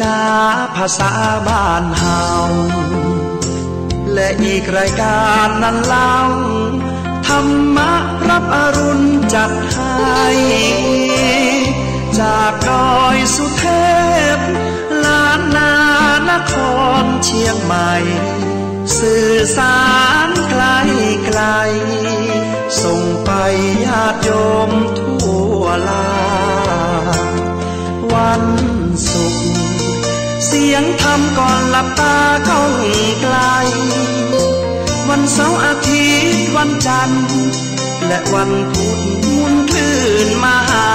จาภาษาบ้านเฮาและอีกรายการนั้นเล่าธรรมะรับอรุณจัดให้จากดอยสุเทพล้านนานครเชียงใหม่สื่อสารไกลไกลส่งไปญาติโยมทั่วลาวันศุกร์เสียงธรรมก่อนหลับตาก้องไกลวันเสาร์อาทิตย์วันจันทร์และวันพุธมุนคลื่นมาหา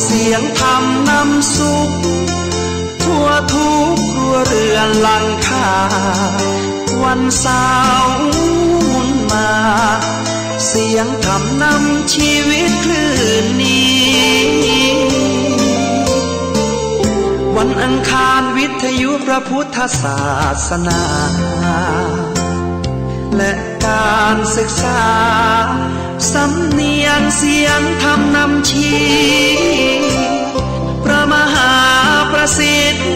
เสียงธรรมนำสุขทั่วทุกครัวเรือนหลังคาวันเสาร์มุนมาเสียงธรรมนำชีวิตคลื่นนี้วันอังคารวิทยุพระพุทธศาสนาและการศึกษาสำเนียงเสียงธรรมนำชี้พระมหาประสิทธิ์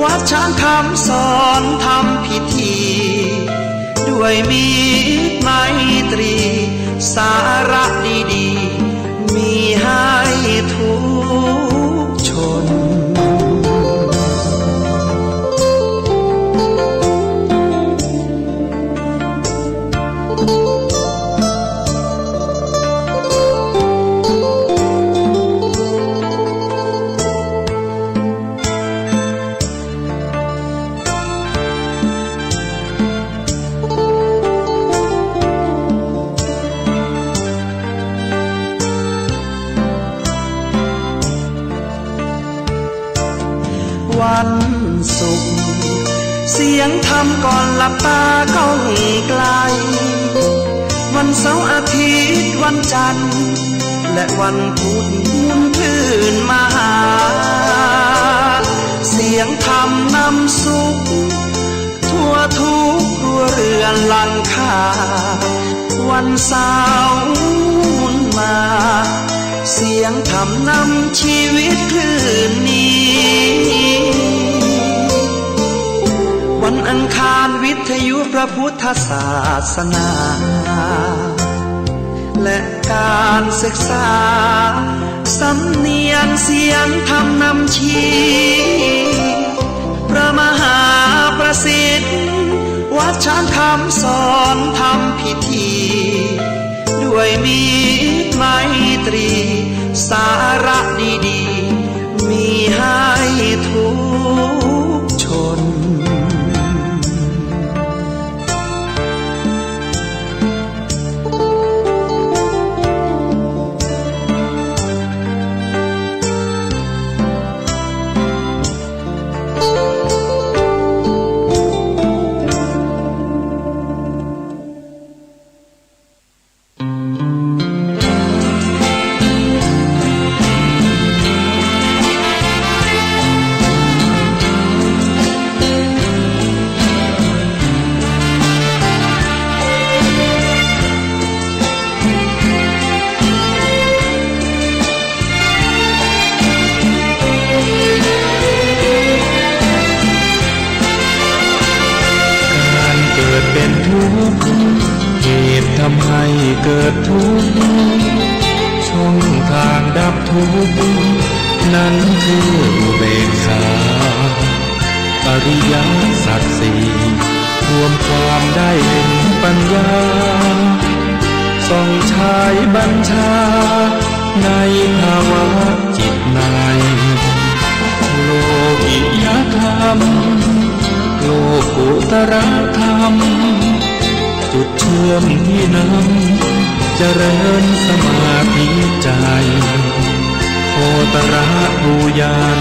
วัดช้างคำสอนทำพิธีด้วยมีไมตรีสาระดีๆมีให้ทุกชนวันศุกร์เสียงธรรมก่อนหลับตาก้องไกลวันเสาร์อาทิตย์วันจันทร์และวันพุธมุนคลื่นมาหาเสียงธรรมนำสุขทั่วทุกครัวเรือนหลังคาวันเสาร์มุนมาเสียงธรรมนำชีวิตคลื่นนี้วันอังคารวิทยุพระพุทธศาสนาและการศึกษาสำเนียงเสียงธรรมนำชี้พระมหาประสิทธิ์วัดช้างคำสอนทำพิธีด้วยมีไมตรีสาระดีๆมีให้ทุกชนทำให้เกิดทุกข์ช่องทางดับทุกข์นั้นคืออุเบกขาอริยสัจสี่รวมความได้เห็นปัญญาส่องฉายบัญชาในภาวะจิตในโลกิยธรรมโลกุตรธรรมจุดเชื่อมที่นำเจริญสมาธิใจโคตระภูยาน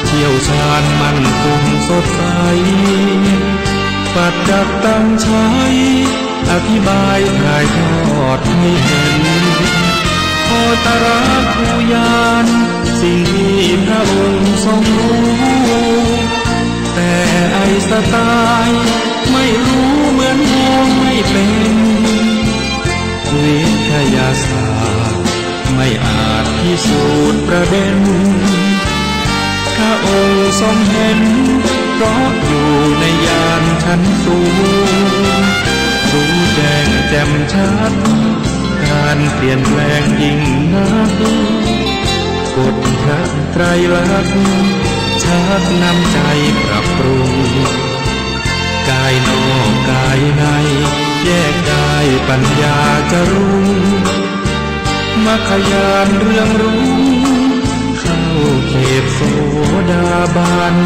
เชี่ยวชาญมั่นคงสดใสปัจจักตั้งใช้อธิบายถ่ายทอดให้เห็นโคตระภูยานสิ่งที่พระองค์ทรงรู้แต่ไอสไตล์ไม่รู้เหมือนมองไม่เป็นวิทยาศาสตร์ไม่อาจพิสูจน์ประเด็น ทรงเห็นเพราะอยู่ในยานชั้นสูงรู้แจ้งแจ่มชัดการเปลี่ยนแปลงยิ่งนักกฎพระไตรลักษณ์ชักนำใจปรับปรุงกายนอกกายในแยกได้ปัญญาจะรุ่งมัคคยานเรื่องรู้เข้าเขตโสดาบัน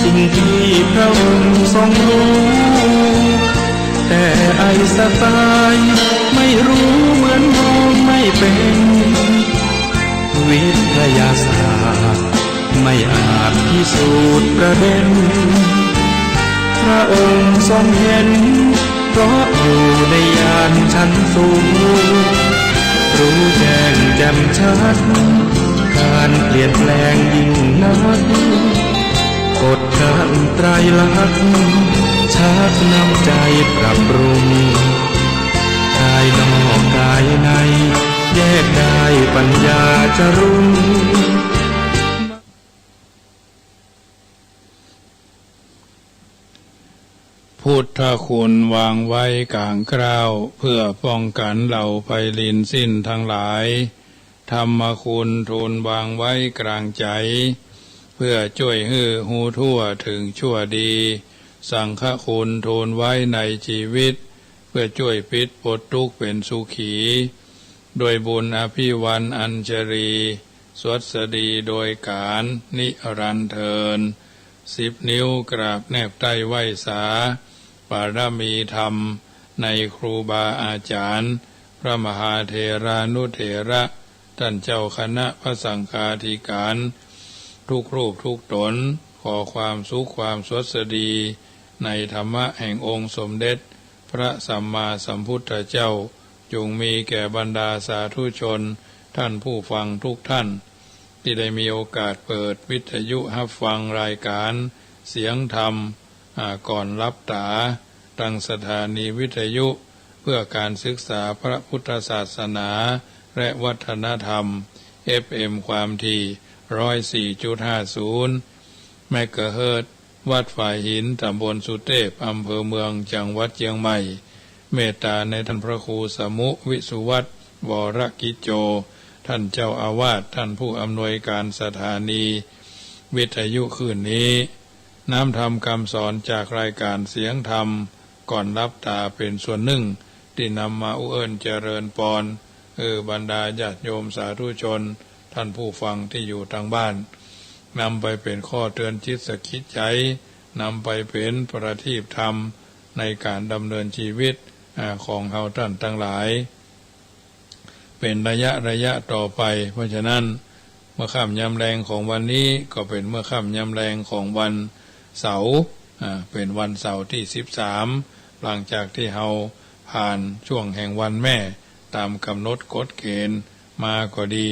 สิ่งที่พระองค์ทรงรู้แต่ไอสไตล์ไม่รู้เหมือนมองไม่เป็นวิทยาศาสตร์ไม่อาจพิสูจน์ประเด็นพระองค์ทรงเห็นเพราะอยู่ในยานชั้นสูงรู้แจ้งแจ่มชัดการเปลี่ยนแปลงยิ่งนักกฎการไตรลักษณ์ชักนำใจปรับปรุงกายนอกกายในแยกได้ปัญญาจะรุ่งพุทธคุณวางไว้กลางกล้าวเพื่อป้องกันเหล่าไพลินสิ้นทั้งหลายธรรมคุณทูลวางไว้กลางใจเพื่อช่วยให้หูทั่วถึงชั่วดีสังฆคุณทูลไว้ในชีวิตเพื่อช่วยปิดปลดทุกข์เป็นสุขีโดยบุญอภิวันอัญชรีสวัสดีโดยการนิรันดร์เทิน10 นิ้วกราบแนบใต้ไหว้สาบารมีธรรมในครูบาอาจารย์พระมหาเถรานุเถระท่านเจ้าคณะพระสังฆาธิการทุกรูปทุกตนขอความสุขความสวัสดีในธรรมะแห่งองค์สมเด็จพระสัมมาสัมพุทธเจ้าจงมีแก่บรรดาสาธุชนท่านผู้ฟังทุกท่านที่ได้มีโอกาสเปิดวิทยุรับฟังรายการเสียงธรรมก่อนรับตาตั้งสถานีวิทยุเพื่อการศึกษาพระพุทธศาสนาและวัฒนธรรม FM ความถี่104.50 เมกะเฮิรตซ์วัดฝ่ายหินตำบลสุเทพอำเภอเมืองจังหวัดเชียงใหม่เมตตาในท่านพระครูสมุวิสุวัตรวรกิจโจท่านเจ้าอาวาสท่านผู้อำนวยการสถานีวิทยุคืนนี้น้ำธรรมคำสอนจากรายการเสียงธรรมก่อนรับตาเป็นส่วนหนึ่งที่นำมาอุเอิญเจริญปอนบรรดาญาติโยมสาธุชนท่านผู้ฟังที่อยู่ทางบ้านนำไปเป็นข้อเตือนจิตสกิดใจนำไปเป็นประทีปธรรมในการดำเนินชีวิตของเฮาท่านทั้งหลายเป็นระยะต่อไปเพราะฉะนั้นเมื่อค่ำยามแรงของวันนี้ก็เป็นเมื่อค่ำยามแรงของวันเสาร์เป็นวันเสาร์ที่13หลังจากที่เฮาผ่านช่วงแห่งวันแม่ตามกำหนดกฎเกณฑ์มาก็ดี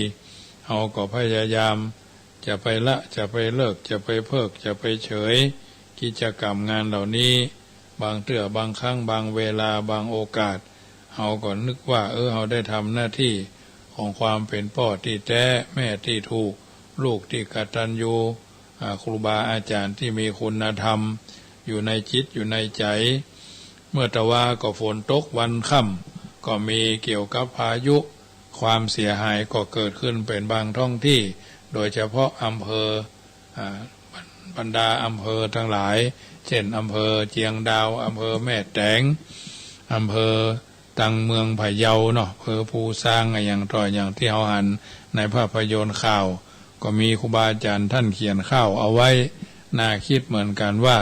เฮาก็พยายามจะไปละจะไปเลิกจะไปเพิกจะไปเฉยกิจกรรมงานเหล่านี้บางเตื้อบางครั้งบางเวลาบางโอกาสเฮาก็นึกว่าเฮาได้ทำหน้าที่ของความเป็นพ่อที่แท้แม่ที่ถูกลูกที่กตัญญูครูบาอาจารย์ที่มีคุณธรรมอยู่ในจิตอยู่ในใจเมื่อตะว่าก็ฝนตกวันค่ำก็มีเกี่ยวกับพายุความเสียหายก็เกิดขึ้นเป็นบางท้องที่โดยเฉพาะอำเภอบรรดาอำเภอทั้งหลายเช่นอำเภอเจียงดาวอำเภอแม่แตงอำเภอตังเมืองพะเยาเนาะอำเภอภูซางอย่างต่ออย่างที่เราหันในภาพยนตร์ข่าวก็มีครูบาอาจารย์ท่านเขียนข่าวเอาไว้น่าคิดเหมือนกันว่า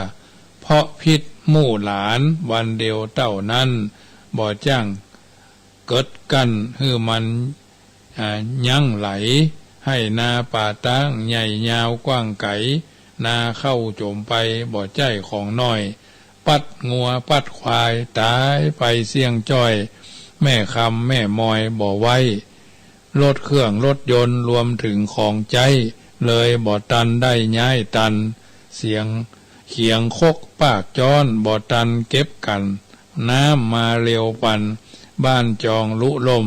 เพราะพิษหมู่หลานวันเดียวเต่านั้นบ่จ้างเกิดกันให้มันยั่งไหลให้นาป่าตั้งใหญ่ยาวกว้างไกล นาเข้าโจมไปบ่ใจของน้อยปัดงัวปัดควายตายไปเสี่ยงจ้อยแม่คำแม่มอยบ่ไว้รถเครื่องรถยนต์รวมถึงของใจเลยบ่ตันได้ย้ายตันเสียงเขียงคกปากจ้อนบ่ตันเก็บกันน้ำมาเร็วปันบ้านจองลุลม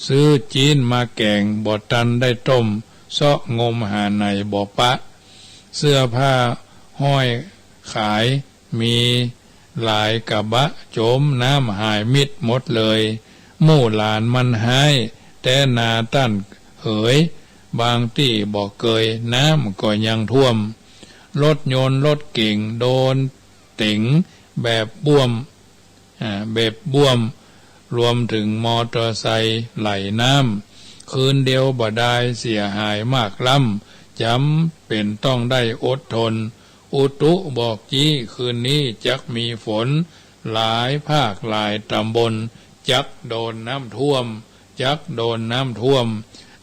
ซื้อจีนมาแกงบ่ตันได้ต้มเซาะงมหาในบ่ปะเสื้อผ้าห้อยขายมีหลายกะบะโจมน้ำหายมิดหมดเลยหมู่หลานมันหายแต่นาตั้นเหยบางที่บ่เกยน้ำก็ยังท่วมรถยนต์รถเก่งโดนติ๋งแบบบ่วมรวมถึงมอเตอร์ไซค์ไหลน้ำคืนเดียวบ่ได้เสียหายมากล้ำจำเป็นต้องได้อดทนอุตุบอกจี้คืนนี้จักมีฝนหลายภาคหลายตำบลจักโดนน้ำท่วม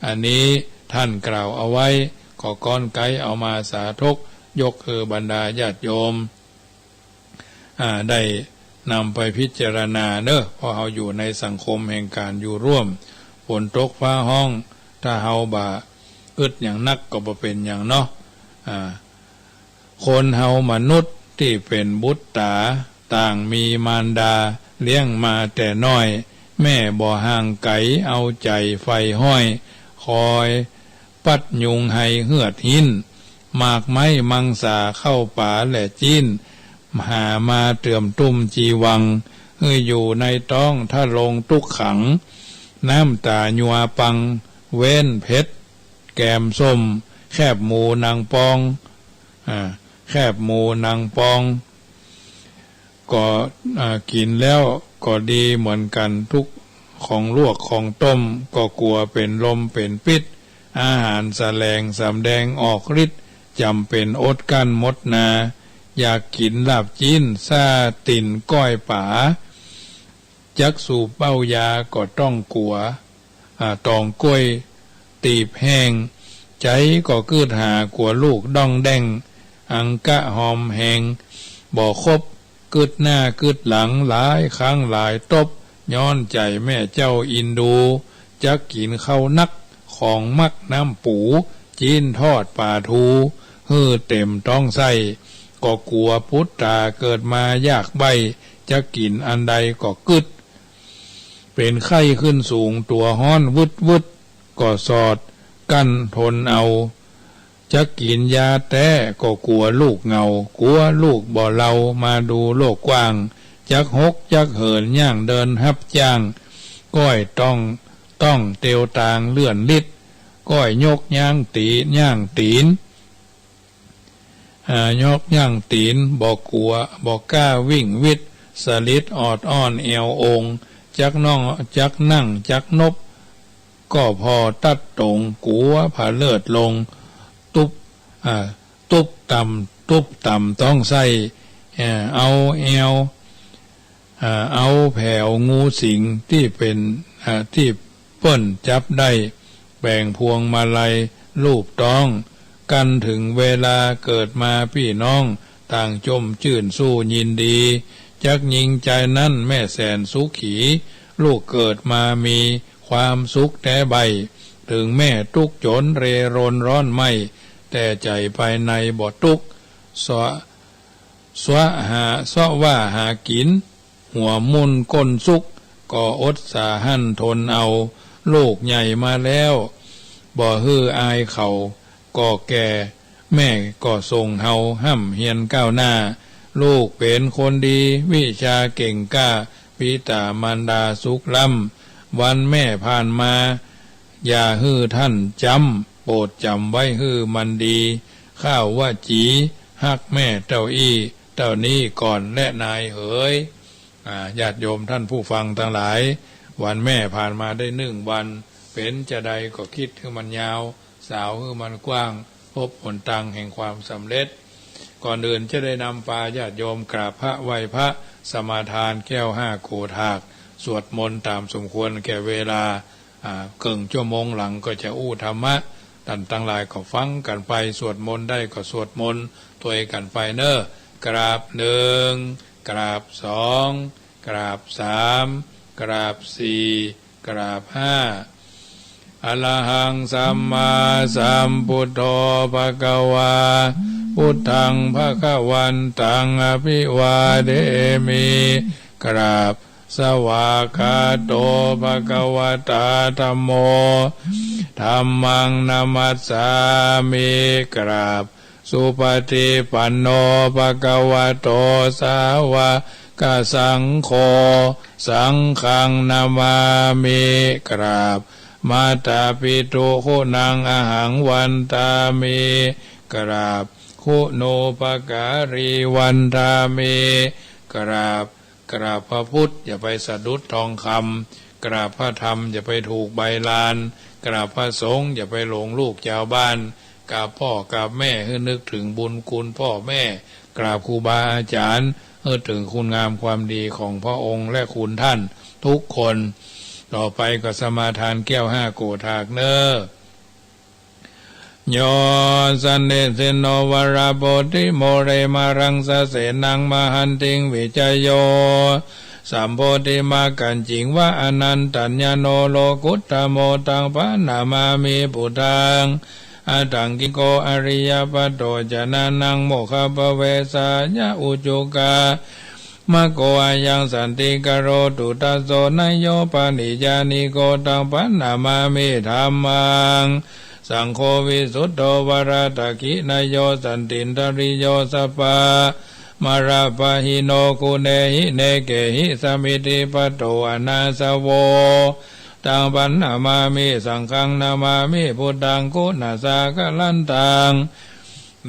อันนี้ท่านกล่าวเอาไว้ขอก้อนไกเอามาสาธกยกคือบรรดาญาติโยมได้นำไปพิจารณาเนอะเพราะเราอยู่ในสังคมแห่งการอยู่ร่วมฝนตกฟ้าห้องถ้าเฮาบ่อึดอย่างนักก็บ่เป็นอย่างเนาะคนเฮามนุษย์ที่เป็นบุตรตาต่างมีมารดาเลี้ยงมาแต่น้อยแม่บ่ห่างไกลเอาใจไฟห้อยคอยปัดยุงให้เหือดหินหมากไม้มังสาเข้าป่าและจีนหามาเตื่อมตุ้มจีวังอยู่ในต้องถ้าลงตุกขังน้ำตาญัวปังเว้นเพชรแกมส้มแคบหมูนางปองก็กินแล้วก็ดีเหมือนกันทุกของลวกของต้มก็กลัวเป็นลมเป็นพิษอาหารแสลงสำแดงออกฤทธิ์จำเป็นอดกั้นมดนาอยากกินลาบจีนซาติ่นก้อยป่าจักสูบเป้ายาก็ต้องกลัวตองกล้วยตีบแห้งใจก็กืดหากลัวลูกด้องแดงอังกะหอมแหงบ่คบกึดหน้ากึดหลังหลายครั้งหลายตบย้อนใจแม่เจ้าอินดูจักกินข้าวนักของมักน้ำปูจีนทอดป่าทูเต็มต้องใส่ก็กลัวพุทธาเกิดมายากใบจะกินอันใดก็กึดเป็นไข้ขึ้นสูงตัวห้อนวึดก็สอดกั้นทนเอาจะกินยาแต่ก็กลัวลูกเงากลัวลูกบ่เรามาดูโลกกว้างจักหกจักเหินย่างเดินฮับจ้างก้อยต้องเตียวตางเลื่อนลิดก้อยยกย่างตีนยกย่างตีนบอกกลัวบอกกล้าวิ่งวิดสลิดออดอ้อนเอวองจักน้องจักนั่งจักนบก็พอตัดตรงกัวผาเลิดลงตุบต่ำต้องใส่เอาเอวเอาแผ่วงูสิงที่เป็นที่เปิ้นจับได้แบ่งพวงมาลัยรูปต้องกันถึงเวลาเกิดมาพี่น้องต่างจมชื่นสู้ยินดีจักยิงใจนั้นแม่แสนสุขีลูกเกิดมามีความสุขแต่ใบถึงแม่ทุกจนเรรนร้อนไม่แต่ใจภายในบ่ทุกสว่าหากินหัวมุนก้นสุกก็อดสาหันทนเอาลูกใหญ่มาแล้วบ่อายเขาก็แก่แม่ก็ส่งเฮาห้ำเฮียนก้าวหน้าลูกเป็นคนดีวิชาเก่งกล้าปิตามารดาสุขล้ำวันแม่ผ่านมาอย่าท่านจำโปรดจำไว้มันดีข้าวว่าจีฮักแม่เจ้าเจ้านี้ก่อนและนายญาติโยมท่านผู้ฟังทั้งหลายวันแม่ผ่านมาได้1 วันเป็นจะใดก็คิดมันยาวสาวมันกว้างพบผลตังแห่งความสำเร็จก่อนอื่นจะได้นำปาญาติโยมกราบพระไหว้พระสมาทานแก้ว5 โกฐากสวดมนต์ตามสมควรแก่เวลาเกิงชั่วโมงหลังก็จะอู้ธรรมะ ท่านทั้งหลายก็ฟังกันไปสวดมนต์ได้ก็สวดมนต์ตัวเองกันไปเนอะกราบหนึ่งกราบสองกราบสามกราบสี่กราบห้าอะระหังสัมมาสัมพุทโธภะคะวาพุทธังภคะวันตังอภิวาเทมิกราบสวากขาโตภะคะวะตาธัมโมธัมมังนามัสสามิกราบสุปฏิปันโนภะคะวะโตสาวกสังโฆสังฆังนามามิกราบมาตาปิตุคุณังอหังวันตามิกราบคุณโนปการีวันตามิกราบพระพุทธอย่าไปสะดุดทองคำกราบพระธรรมอย่าไปถูกใบลานกราบพระสงฆ์อย่าไปหลงลูกชาวบ้านกราบพ่อกราบแม่ให้นึกถึงบุญคุณพ่อแม่กราบครูบาอาจารย์ให้ถึงคุณงามความดีของพระองค์และคุณท่านทุกคนต่อไปก็สมาทานแก้ว5โกฏากเนอโยสันเนเสโนวราโปติโมเรมารังสะเสนังมหันติงวิจโยสัมโพธิมากันจิงวะอนันตัญญโนโลกุตตโมตังปะนามามิปุถังอาตังกิโกอริยปัตโตจนานังโมฆะปะเวสายะอุจุกามะโกอายังสันติกโรตุตัสโสนโยปานิจานิโกตังปะนามามิธัมมังสังโฆวิสุทโธวราตกินโยสันตินทริโยสัพพะมาราปะหิโนกุเนหิเนเกหิสมิติปัตโตอนาสโวตังปันนามามิสังฆังนามามิพุทธังคุณาสากลันตัง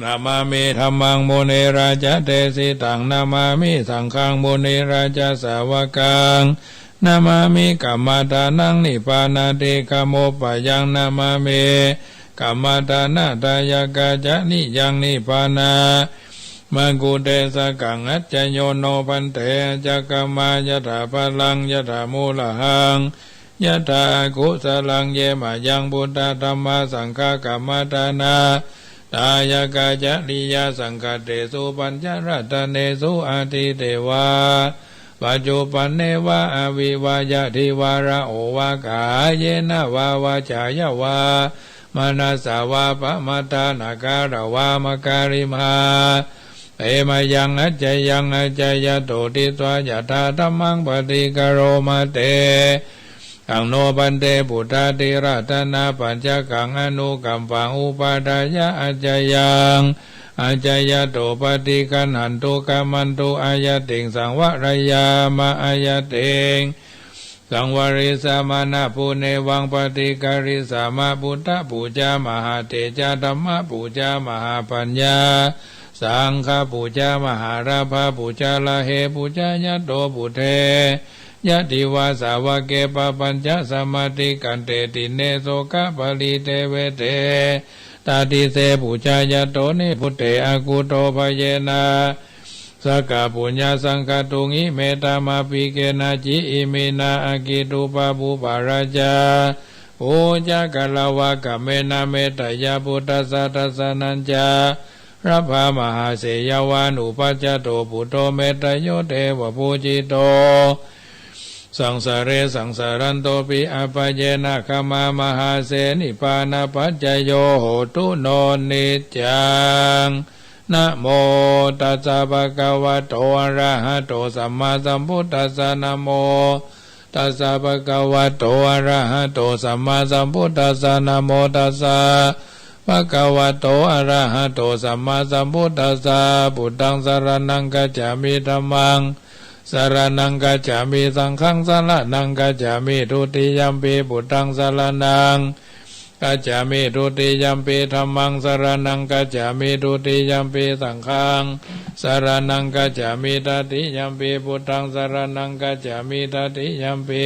นามามิธัมมังมุนีราชเตสิตังนามามิสังฆังมุนีราชสาวกังนามามิกัมมาทานังนิพพานาติกโมปะยังนามามิกัมมาทานาตายกาจะนิยังนิพพานามังกุเตสกังอัจจโยโนปันเตจักมายะถาพลังยะถามูลหังยะถากุสลังเยมายังบุตตธัมมาสังฆกัมมาทานาตายกาจะนิยาสังฆเตสุปัญจรัตเนสุอาทิเตวาปัจจุปันเนวะอวิวายะทิวาระโอวากาเยนะวาวาจายะวามนัสสาวาปะมัตตานาการวามการิมาเอมายังอัจจยังอัจจยโตติสวายะธาธัมมังปฏิกโรมาเตอังโนปันเตปุตตาติรัตนาปัญจกังอนุกัมปังอุปาทายะอัจจยังอาจายโตปฏิกันหันตุกัมมันตุอายติงสังวรยามาอายติงสังวริสามานะปุเนวังปฏิการิสามาพุทธปูจามหาเตจาธรรมปูจามหาปัญญาสังฆปูจามหาราภาปูจาลาเหปูจายะโตปุเทยะติวาสาวะเกปะปัญจสมาธิกันเตติเนโสกะปลิเตเวเตตาติเสปุจายะโตนิพุทเตอากุโตภเยนะสกะปุญญาสังฆตุงิเมตตามาปิเกนะจิอิมินาอากิตุปะปุปาราจาโอจากะลาวะกะเมนะเมตตายาพุทธัสสะทัสสะนัญจารัพพามหาเสยวานุปัจจโตพุทโธเมตตโยเทวะปูจิโตสังสาเรสังสารันโตปิอัปเยนะขมามหาเสนิปานาปัจจโยโหตุโนนิจจังนะโมตัสสะภะคะวะโตอะระหะโตสัมมาสัมพุทธัสสะนะโมตัสสะภะคะวะโตอะระหะโตสัมมาสัมพุทธัสสะนะโมตัสสะภะคะวะโตอะระหะโตสัมมาสัมพุทธัสสะพุทธังสรณังกัจฉามิธัมมังสรณังกัจฉามิสังฆังสรณังกัจฉามิทุติยัมปิพุทธังสรณังกัจฉามิทุติยัมปิธัมมังสรณังกัจฉามิทุติยัมปิสังฆังสรณังกัจฉามิตติยัมปิพุทธังสรณังกัจฉามิตติยัมปิ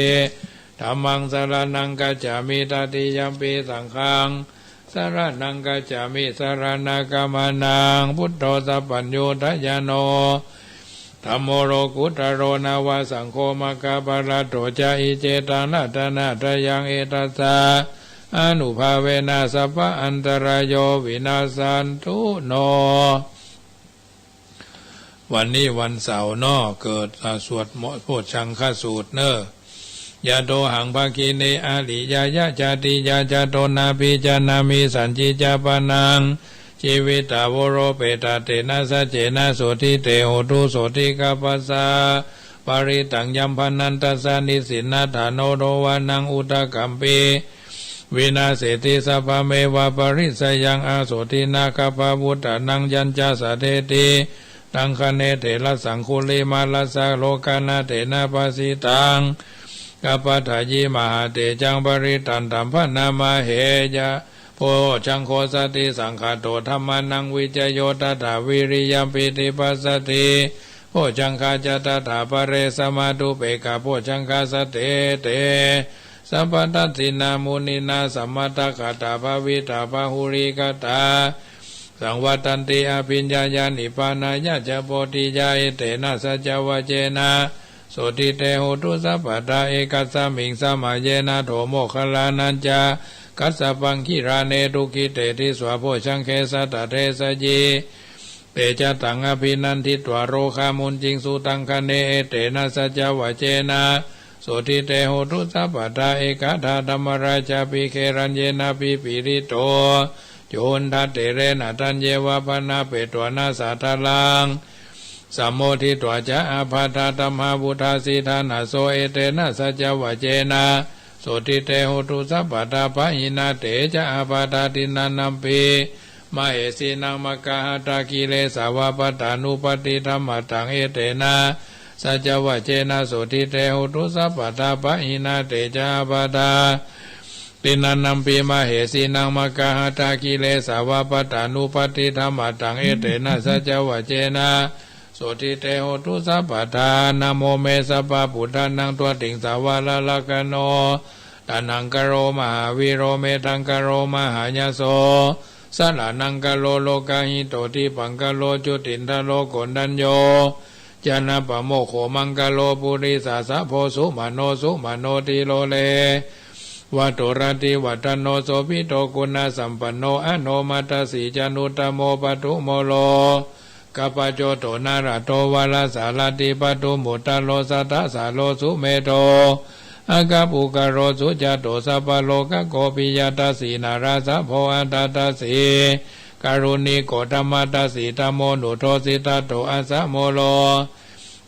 ธัมมังสรณังกัจฉามิตติยัมปิสังฆังสรณังกัจฉามิสรณกัมมานังพุทโธสัพพัญญูทยโนธัมโมโรกุตโรนาวาสังโฆมะกะปะระโตจาอิเจตานะตนะทยังเอตัสสะ อนุภาเวนะสัพพะอันตรายโยวินาสันตุโนวันนี้วันเสาร์นอเกิดสวดโพชฌังคสูตรเนอยาโตหังภาคีเนอาลิยายะจาติยาจาโตนาปิจานามิสัญจิจาปนังชีวิตาวโรเปตาเตนะสัจเจนะโสติเตโหตุโสติกาปัสสะปาริตังยัมพันนันตสานิสินนาฐานโนโรวานังอุตกัมปีวินาเสติสัพพเมวะปริสยังอาโสตินาคาภาวุตานังยัญจาสะเทติตังคเนเถระสังคุลิมาลัสสะโลกานาเถนะปัสสิตังกัปปะทายิมหาเตจังปริตันตัมพนามาเหยะโพชังโคสติสังฆโตธรรมานังวิจโยตถาวิริยมปิติปัสสติโพชังคาจตถาปเรสมาตุเปกะโพชังคาสเตเตสัมปตัสสินามุนินาสัมมาตคตาภวิตาภหุริกตาสังวัตันติอภิญญาญาณิปานายะจะโพธิญาเตนะสัจวเจนะโสติเตโหตุสัพพะทาเอกัสสมิงสมาเยนะโถโมคลานัญจากัสสปังคิราเนตุกิเตติสวะโพชังเคสัตเทสยีเตจตังอภินันทิตวโรคามุนจิงสุตังคเนเตนะสัจวเจนะโสติเตโหตุสัพพะทาเอกทาธรรมราชาปิเครัญเยนะปิปิริโตโจนทัตเตเรนะตัญเยวะปนาเปตวนาสาทลังสัมโมทิตวจะอาภาธาธรรมาบุทาสีธานาโสเอเตนะสัจวเจนะโสติเตโหตุสัพพะทาภหินาเตจะอาภาธาตินันนัมปีมเหสีนังมกาหตากิเลสาวาปตานุปติธรรมตังเอเตนะสัจวเจนะโสติเตโหตุสัพพะทาภหินาเตจะอาภาธาตินันนัมปีมเหสีนังมกาหตากิเลสาวาปตานุปติธรรมตังเอเตนะสัจวเจนะโสติเตโหตุสัพพะทานะโมเมสัพพะพุทธานังตัวติงสาวาลลกโนตานังกโรมหาวิโรเมตังกโรมหายโสสลานังกโลโลกาหิโตติปังกโลจุตินทโลโกนดัญโยจานะปะโมโขมังกโลปุริสาสะโพสุมาโนสุมาโนติโลเลวัตรติวัตโนโสภิโตกุณสัมปันโนอโนมัตตสีจานุตโมปทุโมโลกัปปะโจโตนาระโตวาลาสาลติปตุมุตตโลสัตตสาโลสุเมโตอากัปุกโรสุจโตสัพพโลกโกปิยตัสสีนาราสะโพอัตตัสสีการุณีโกธรรมตัสสีธรรมโมนุโทสิตโตอัสสะโมโล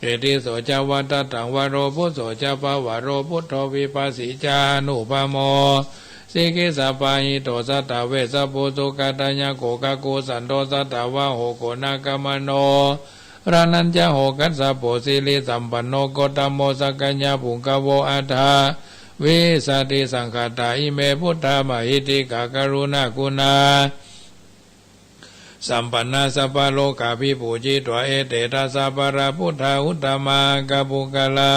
เอติโสจวัตตังวโรพุโสจปะวโรพุทโธวิปัสสิจานุปโมสิกิสัพพะหิโตสัตตเวสปุสุกัตญะโกกะกุสันโตสัตตวะโหโกนากมโนรานัญจโหกัสสะโพสิลิสัมปันโนโกตัมโมสักกัญญาปุงกโวอัฏฐาวิสัตติสังฆตาอิเมพุทธามหิติกะกรุณากุณาสัมปันนาสัพพโลกาภิปูจิตวะเอเตตัสสะปะระพุทธาอุตตมากะปุกลา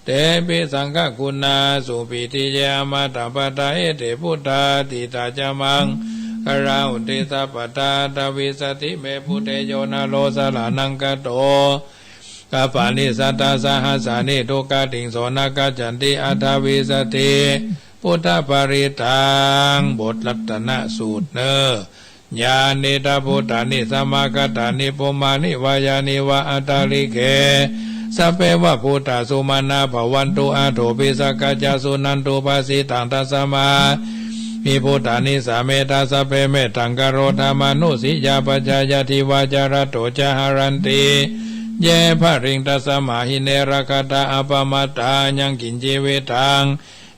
เตปิสังฆคุณาสุปิติเยอมตะปะตาเอเตพุทธาติตาจามังกราอุติสัพพตาตวิสติเมพุเตโยนาโลสลานังกโตกาปานิสัตตาสหัสสานิทุกาติงโสนากาจันติอัตถวิสติพุทธปริตังบทรัตนสูตรเนญาณิตาพุทธานิสมากตานิปุมานิวายานิวะอัตตาลิเกสัพเพวะพุทธาสุมาณาภวันตุอาโถปิสกัจจสุนันตุภาสิตังตัสสมามิพุทธานิสาเมตาสัพเพเมตังกโรธามานุสิยาปัจจายทิวาจารโตจหารันติเยภริงตัสมาหิเนรคตาอปมาตายังกินจีเวตัง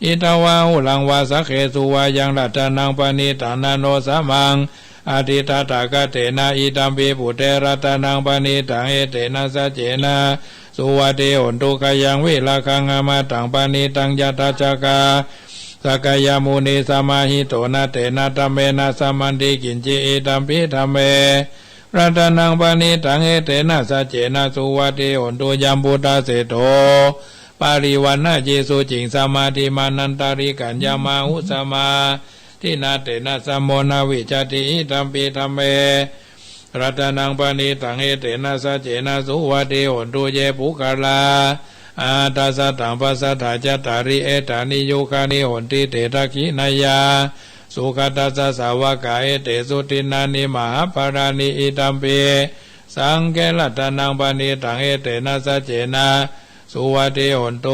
อิตวาหุลังวาสักเขสุวายังรัตนังปณิตานาโนสมังอธิตาตากะเตนะอิตัมปิปุเตรัตนังปณิตังเอเตนะสัจเจนะสุวัติโหนตุกยังวิลาคังอามาตังปณิตังยตาจักาสักยามุนีสมาหิโตนะเตนะธัมเมนะสมันติกินจิอิตัมปิธัมเมรัตนังปณิตังเอเตนะสัจเจนะสุวัติโหนตุยัมพุทธเสโตปาริวันนะเจสุจิงสมาธิมานันตาริกัญญามาหุสมาทินาเตนะสัมโมนาวิจติอิตัมปิธัมเมรัตนังปณิตังเอเตนะสัจเจนะสุวัติโหนตุเยปุกลา อาตาสตังปัสสะถาจตาริเอตานิโยคานิหนติเตระคินายาสุขตัสสะสาวกาเอเตสุตินานิมหาปารานิอิตัมเปสังเกลัตนังปานิตังเอเตนะสัจเจนะสุวัติหนโต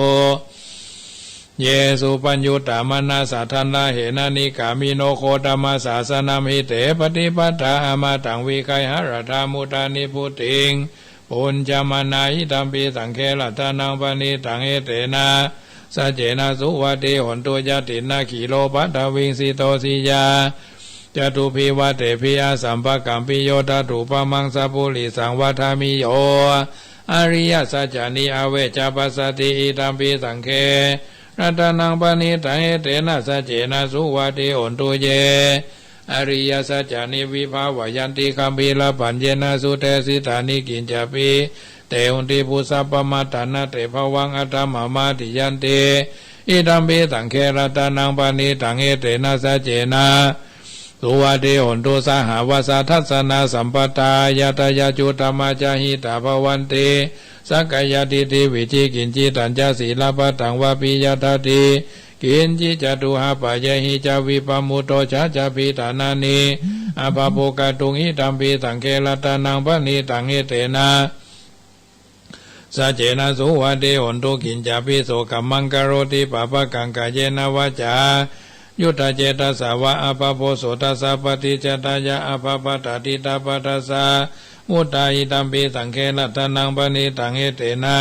เยสุปัญญุตามนาสัทธันลาเหนานิกามิโนโคตมาสาสนามิเตปฏิปัฏฐาอามาตังวิไคหรธามุตานิพุติงปุญจมานาหิตัมปีสังเคลัตนังปานิตังเอเตนะสัจเจนะสุวัติหนโตยตินาขีโลปัตตวิงสิโตสิยาจตุพิวัตเตพิยสัมภกัมปิโยตถุปมังสปุริสังวัฏามิโยอริยสัจจานิอเวจาปัสสติอิตัมปิสังเครัตนังปณิตังเอเตนะสัจเจนะสุวัติหนโตเยอริยสัจจานิวิภาวยันติคัมภีรปัญเจนะสุเตสิตานิกินจปิเตหุนติปุสัพพมัตตนะเตภวังอัตตมมาติยันติอิตัมปิสังเครัตนังปณิตังเอเตนะสัจเจนะสุวัติหนโตสหวาสาทัสสนาสัมปตายาตยาจุตมาจาหิตาภวันติสักกายติติวิจิกินจิตัญจศีลปตังวาปิยตติกินจิจตุหาปะเยหิจาวิปมุตโตชะจาปิตานานิอภโภกตุงหิตัมปิสังเคลัตนังปณิตังเอเตนะสัจเจนะสุวัติหนโตกินจาปิโสกัมมังกโรติปะปะกังกายเยนะวาจายุตตเจตสาวะอภโพโสตัสสะปฏิจตายะอภปตติตาปัสสะมุตตาหิตัมปิสังเคลัตนังปณิตังเอเตนะ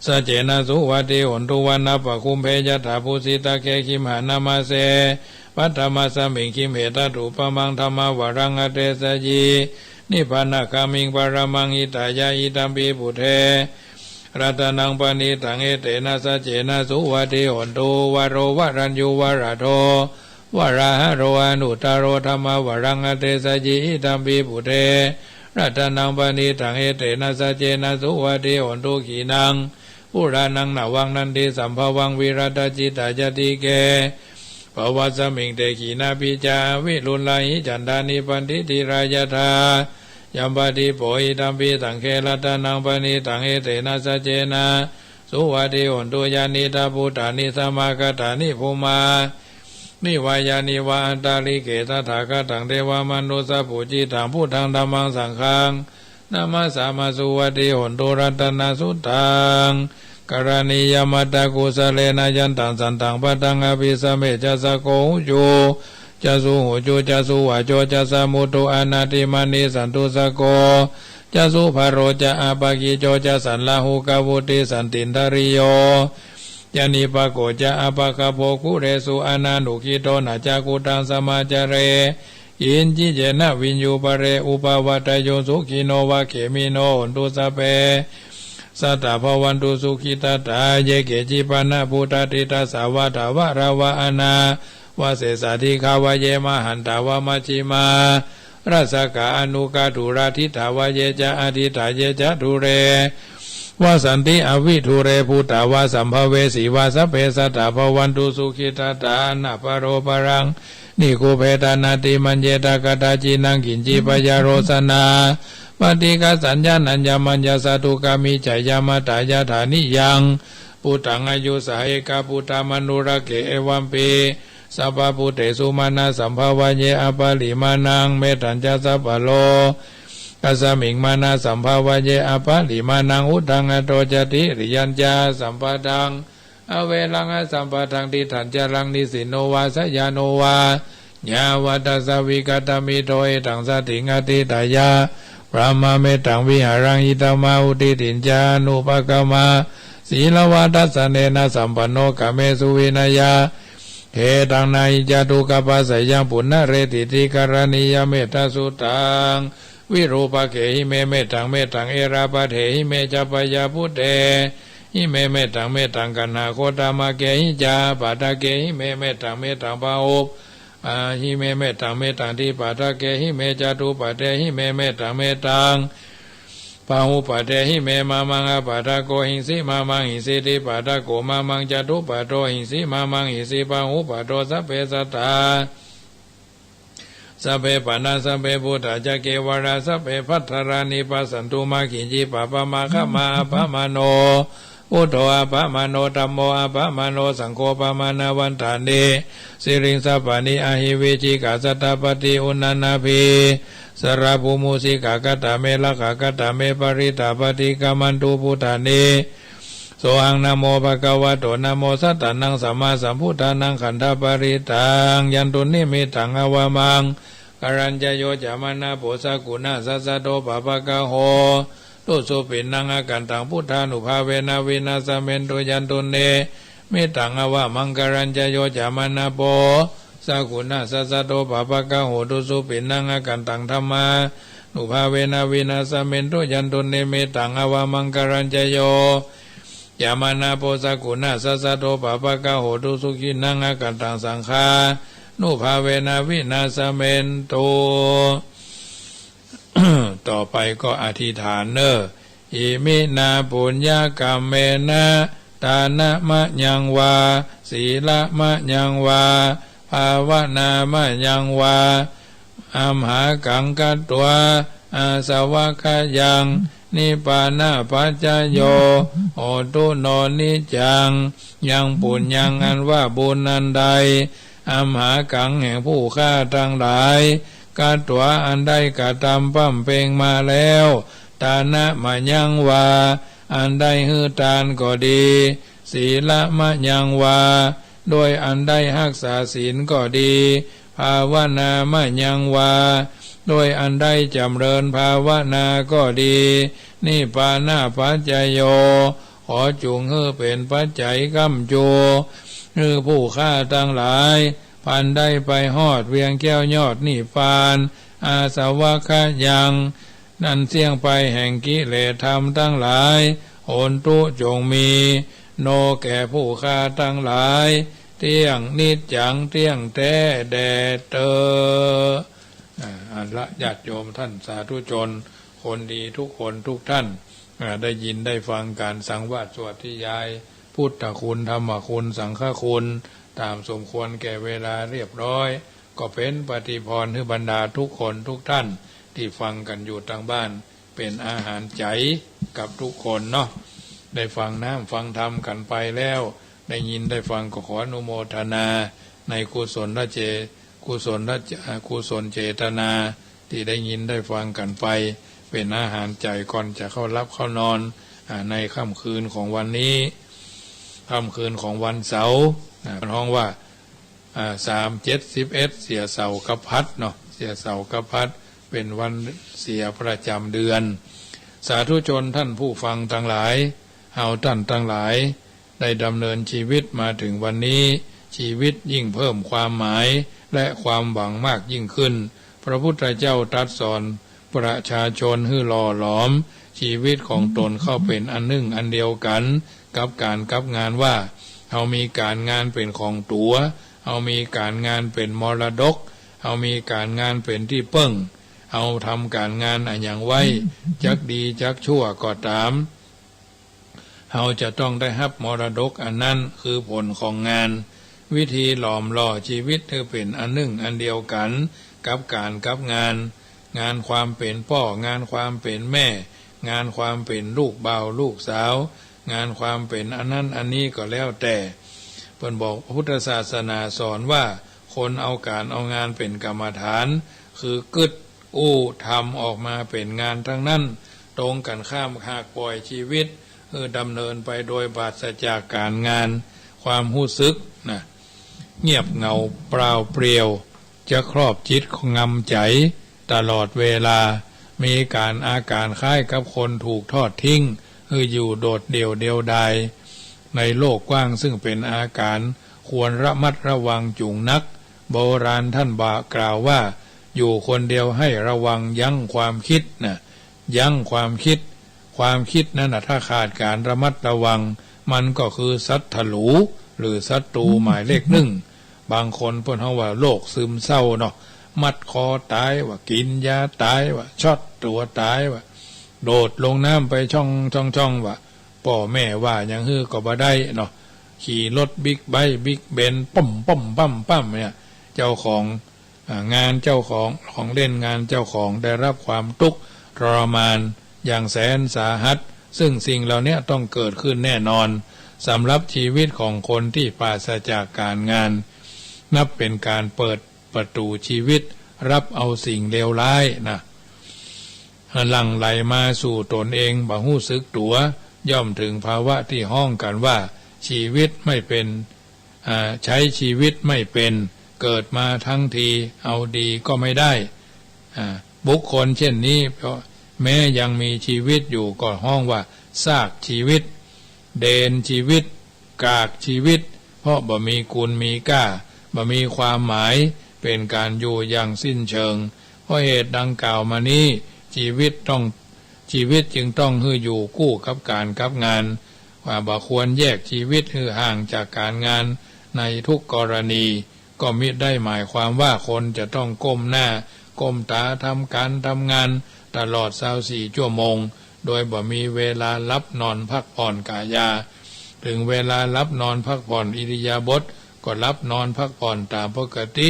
สัจเจนะสุวัติหนตุวันนะปะคุมเพยถาภูสิตาเคคิมหานามาเสปัตตมัสสมิงคิมเหตตุปมังธรรมวรังอเตสยีนิพพานะคามิงปรมังหิตายะหิตัมปิปุเทรัตนังปณิตังเอเตนะสัจเจนะสุวัติหนตุวโรวรัญญูวราโทวราหะโรอนุตตโรธรรมวรังอเตสยีหิตัมปิปุเทรัตนังปณิตังเอเตนะสัจเจนะสุวัติหนตุขีนังปุรานังนาวังนันติสัมภวังวิรัตจิตายติเกภวัสมิงเตขีนาปิจาวิรุณลาหิจันดานิปันติติรายธายัมปติโปหิตัมปิสังเคลัตนังปณิตังเอเตนะสัจเจนะสุวัติหนตุยานิตาพุทธานิสมากตานิภูมานิวายานิวาอันตาลิเกตถาคตังเทวามนุสปุจิตังพุทธังธัมมังสังฆังนามาสามาสุวัติหนตุรัตนาสุตังกรณียมัตตกุสเลนะยันตังสันตังปัตตังอภิสเมจัสโกหุโจจัสุหุโจจัสุวะโจจัสมุตุอนาติมานิสันตุสโกจัสุภโรจะอาปกิโจจะสันลาหุกาวุติสันตินทริโยยานิปโกจะอาปะคโภคุเรสุอนานุกิโตนาจากุตังสมาจเรอินจิเจนะวิญญูปเรอุปวัตโยสุขิโนวะเขมิโนหนตุสเปสัตตภวันตุสุขิตตาเยเกจิปนะพุทธติตาสาวัตวะราวะอนาวะเสสาธิขาวะเยมหันตาวะมัชฌิมารัสกาอนุกาตุราทิตาวะเยจะอธิตาเยจะทุเรวะสันติอวิทุเรพุตตาวะสัมภเวสีวะสเปสัตตภวันตุสุขิตตานะปโรปรังนิโกเพตานาติมัญเยตากตาจินังกินจิปยาโรสนาปฏิกาสัญญาณัญญมัญญาสตุกามิจายามาตายาฐานิยังปุตังอายุสาเอกาปุตามนุระเกเอวัมปีสัพพพุเตสุมานาสัมภาวะเยอปาลิมานังเมตัญจสัพพโลกัสมิงมานาสัมภาวะเยอปาลิมานังอุทังอโตจติริยัญจาสัมปทังอเวลังสัมปทังติถัญจลังนิสิโนวาสยาโนวาญาวัตสวิกตมิโตเอตังสติงอติตายาพระมเมตังวิหารังอิตมาอุติตินจานุปกมาศีลวัตสเนนะสัมปันโนกเมสุวินัยาเทตังนายจตุกปัสสยังปุณณเรติติกรณียเมตสุตังวิรูปเกหิเมเมตังเมตังเอราปเทหิเมจปยาพุเตหิเมเมตังเมตังกันนาโคตามะเกหิจาปาตะเกหิเมเมตังเมตังปะโอหิเมเมตังเมตังทิปาทะเกหิเมจตุปะเตหิเมเมตังเมตังปะหุปะเตหิเมมามังอปะทะโกหิสิมามังหิสิติปะทะโกมามังจตุปะโตหิสิมามังหิสิปะหุปะโตสัพเพสัตตาสัพเพปานาสัพเพพุทธจักเกวราสัพเพพัทธารานิปัสสันตุมาขิจิปะปะมาคะมาปะมโน พุทโธอะปะมโนธัมโมอะปะมโนสังโฆปะมานาวันตาเนสิริงสัพพานิอะหิวิจิกาสัตตปฏิอุณนาภิสระภูมุสิกากตาเมละกากตาเมปริตาปฏิกามันตุพุทธานิโสหังนะโมภะคะวะโตนะโมสัตตานังสัมมาสัมพุทธานังขันธปริตังยันตุนิมิตังอวามังกรัญจโยจามานะโพสกุณาสัสสะโตปะปะกะโหตุสุปินังอากันตังพุทธานุภาเวนะวินาสเมนตุยันตุเนมิตังอวามังกรัญจโยจามานะโพสกุณาสัสสะโตปะปะกะโหตุสุปินังอากันตังธัมมานุภาเวนะวินาสเมนตุยันตุเนมิตังอวามังกรัญจโยยามานาโพสกุณาสัสสะโตปะปะกะโหตุสุขินังอากันตังสังฆานุภาเวนะวินาสเมนโต ต่อไปก็อธิษฐานเนออิมินาปุญญกรรมเมนะตานะมะยังวาศีละมะยังวาภาวนามะยังวาอัมหากังกัตวาอาสวะขยังนิปานาปัจจโยโอตุโนนิจังยังปุญญังอันว่าบุญนันใดอัมหากังแห่งผู้ฆ่าทั้งหลายกัตวาอันได้กระทำปั้มเพ่งมาแล้วตานะมะยังวาอันได้ฮือทานก็ดีศีละมะยังวาโดยอันได้รักษาศีลก็ดีภาวนามะยังวาโดยอันได้จำเริญภาวนาก็ดีนิพพานาปัจจโยขอจุงให้เป็นปัจจัยค้ำจูคือผู้ฆ่าทั้งหลายพันได้ไปฮอดเวียงแก้วยอดนิพพานอาสวะขยังนั่นเสี่ยงไปแห่งกิเลสธรรมทั้งหลายโหนตุจงมีโนแก่ผู้ฆ่าทั้งหลายเที่ยงนิจจังเที่ยงแท้แดเตออันละญาติโยมท่านสาธุชนคนดีทุกคนทุกท่านได้ยินได้ฟังการสังวาสสวดที่ยายพุทธคุณธรรมคุณสังฆคุณตามสมควรแก่เวลาเรียบร้อยก็เป็นปฏิพรให้บรรดาทุกคนทุกท่านที่ฟังกันอยู่ทางบ้านเป็นอาหารใจกับทุกคนเนาะได้ฟังน้ำฟังธรรมกันไปแล้วได้ยินได้ฟังก็ขออนุโมทนาในกุศลเจตนาที่ได้ยินได้ฟังกันไปเป็นอาหารใจก่อนจะเข้ารับเข้านอนในค่ำคืนของวันนี้ค่ำคืนของวันเสาร์ห้องว่า3/7/11เสียเสาร์กับพัดเนาะเสียเสาร์กับพัดเป็นวันเสียประจำเดือนสาธุชนท่านผู้ฟังทั้งหลายเฮาท่านทั้งหลายได้ดำเนินชีวิตมาถึงวันนี้ชีวิตยิ่งเพิ่มความหมายและความหวังมากยิ่งขึ้นพระพุทธเจ้าตรัสสอนประชาชนให้หล่อหลอมชีวิตของตนเข้าเป็นอันหนึ่งอันเดียวกันกับการกับงานว่าเอามีการงานเป็นของตัวเอามีการงานเป็นมรดกเอามีการงานเป็นที่เปิ้งเอาทำการงานอันอย่างไว้จักดีจักชั่วก็ตามเราจะต้องได้รับมรดกอันนั้นคือผลของงานวิธีหลอมหล่อชีวิตให้เป็นอันหนึ่งอันเดียวกันกับการกับงานความเป็นพ่องานความเป็นแม่งานความเป็นลูกบ่าวลูกสาวงานความเป็นอันนั้นอันนี้ก็แล้วแต่เพิ่นบอกพุทธศาสนาสอนว่าคนเอาการเอางานเป็นกรรมฐานคือกึดอู้ทำออกมาเป็นงานทั้งนั้นตรงกันข้ามหากปล่อยชีวิตดำเนินไปโดยปราศจากการงานความรู้สึกนะเงียบเหงาเปล่าเปลี่ยวจะครอบจิตงำใจตลอดเวลามีอาการคล้ายกับคนถูกทอดทิ้งอยู่โดดเดี่ยวเดียวดายในโลกกว้างซึ่งเป็นอาการควรระมัดระวังจุงนักโบราณท่านกล่าวว่าอยู่คนเดียวให้ระวังยั้งความคิดนะยั้งความคิดนั้นถ้าขาดการระมัดระวังมันก็คือสัตว์ถลูหรือศัตรูหมายเลขหนึ่งบางคนเพิ่นเฮาว่าโรคซึมเศร้าเนาะมัดคอตายว่ากินยาตายว่าช็อตตัวตายว่าโดดลงน้ำไปช่องว่าพ่อแม่ว่าอย่างฮือก็บ่ได้เนาะขี่รถบิ๊กไบค์บิ๊กเบนซ์ปั๊มเนี่ยเจ้าของงานเจ้าของเล่นงานเจ้าของได้รับความทุกข์ทรมานอย่างแสนสาหัส ซึ่งสิ่งเหล่านี้ต้องเกิดขึ้นแน่นอนสำหรับชีวิตของคนที่ปราศจากการงานนับเป็นการเปิดประตูชีวิตรับเอาสิ่งเลวร้ายนะหลั่งไหลมาสู่ตนเองบ่ฮู้สึกตัวย่อมถึงภาวะที่ห้องกันว่าชีวิตไม่เป็นใช้ชีวิตไม่เป็นเกิดมาทั้งทีเอาดีก็ไม่ได้บุคคลเช่นนี้เพราะแม้ยังมีชีวิตอยู่ก็ห้องว่าซากชีวิตเดนชีวิตกากชีวิตเพราะบ่มีคุณมีค่าบ่มีความหมายเป็นการอยู่อย่างสิ้นเชิงเพราะเหตุดังกล่าวมานี้ชีวิตจึงต้องอยู่คู่กับการกับงานว่าบ่ควรแยกชีวิตห่างจากการงานในทุกกรณีก็มิได้หมายความว่าคนจะต้องก้มหน้าก้มตาทำการทำงานตลอด24 ชั่วโมงโดยบ่มีเวลารับนอนพักผ่อนกายาถึงเวลารับนอนพักผ่อนอิริยาบถก็รับนอนพักผ่อนตามปกติ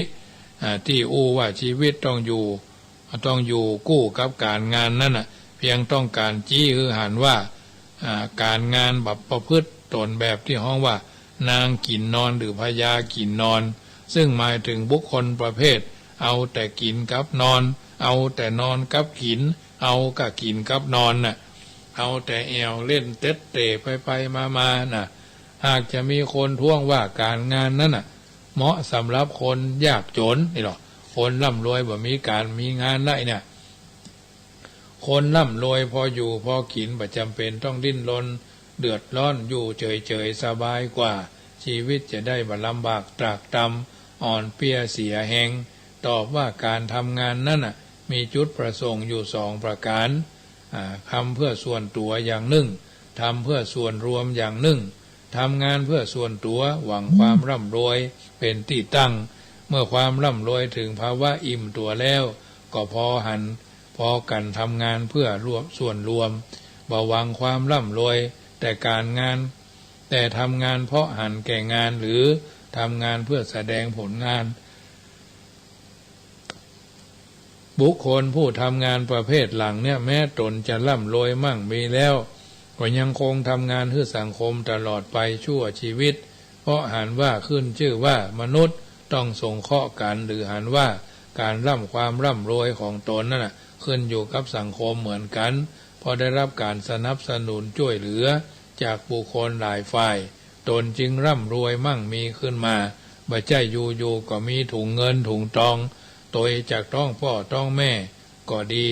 ที่ว่าชีวิตต้องอยู่กู้กับการงานนั่นเพียงต้องการจี้หันว่าการงานแบบประพฤติตนแบบที่ห้องว่านางกินนอนหรือพญากินนอนซึ่งหมายถึงบุคคลประเภทเอาแต่กินกับนอนเอาแต่นอนกับกินเอาก็กินกับนอนน่ะเอาแต่แอวเล่นเตะเตะไปมาน่ะหากจะมีคนท้วงว่าการงานนั้นน่ะเหมาะสำหรับคนยากจนนี่หรอคนร่ำรวยบ่มีการมีงานได้เนี่ยคนร่ำรวยพออยู่พอกินบ่จำเป็นต้องดิ้นรนเดือดร้อนอยู่เฉยๆสบายกว่าชีวิตจะได้บ่ลำบากตรากตรำอ่อนเปียเสียแหงตอบว่าการทำงานนั้นน่ะมีจุดประสงค์อยู่2 ประการทำเพื่อส่วนตัวอย่างหนึ่งทำเพื่อส่วนรวมอย่างหนึ่งทำงานเพื่อส่วนตัวหวังความร่ำรวยเป็นที่ตั้งเมื่อความร่ำรวยถึงภาวะอิ่มตัวแล้วก็พอกันทำงานเพื่อส่วนรวมบ่หวังความร่ำรวยแต่ทำงานเพราะหันแก่งานหรือทำงานเพื่อแสดงผลงานบุคคลผู้ทำงานประเภทหลังเนี่ยแม้ตนจะร่ำรวยมั่งมีแล้วก็ยังคงทำงานเพื่อสังคมตลอดไปชั่วชีวิตเพราะหันว่าขึ้นชื่อว่ามนุษย์ต้องสงเคราะห์กันหรือหันว่าการความร่ำรวยของตนนั่นขึ้นอยู่กับสังคมเหมือนกันพอได้รับการสนับสนุนช่วยเหลือจากบุคคลหลายฝ่ายตนจึงร่ำรวยมั่งมีขึ้นมาบ่ใช่อยู่ก็มีถุงเงินถุงทองตัวจากท้องพ่อท้องแม่ก็ดี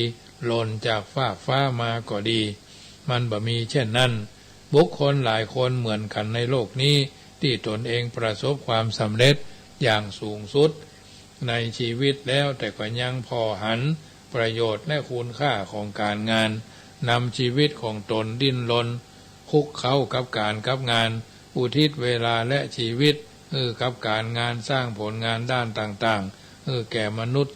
หล่นจากฟ้ามาก็ดีมันบ่มีเช่นนั้นบุคคลหลายคนเหมือนกันในโลกนี้ที่ตนเองประสบความสำเร็จอย่างสูงสุดในชีวิตแล้วแต่ก็ยังพอหันประโยชน์และคุณค่าของการงานนำชีวิตของตนดิ้นรนคุกเข้ากับการกับงานอุทิศเวลาและชีวิตกับการงานสร้างผลงานด้านต่างๆแก่มนุษย์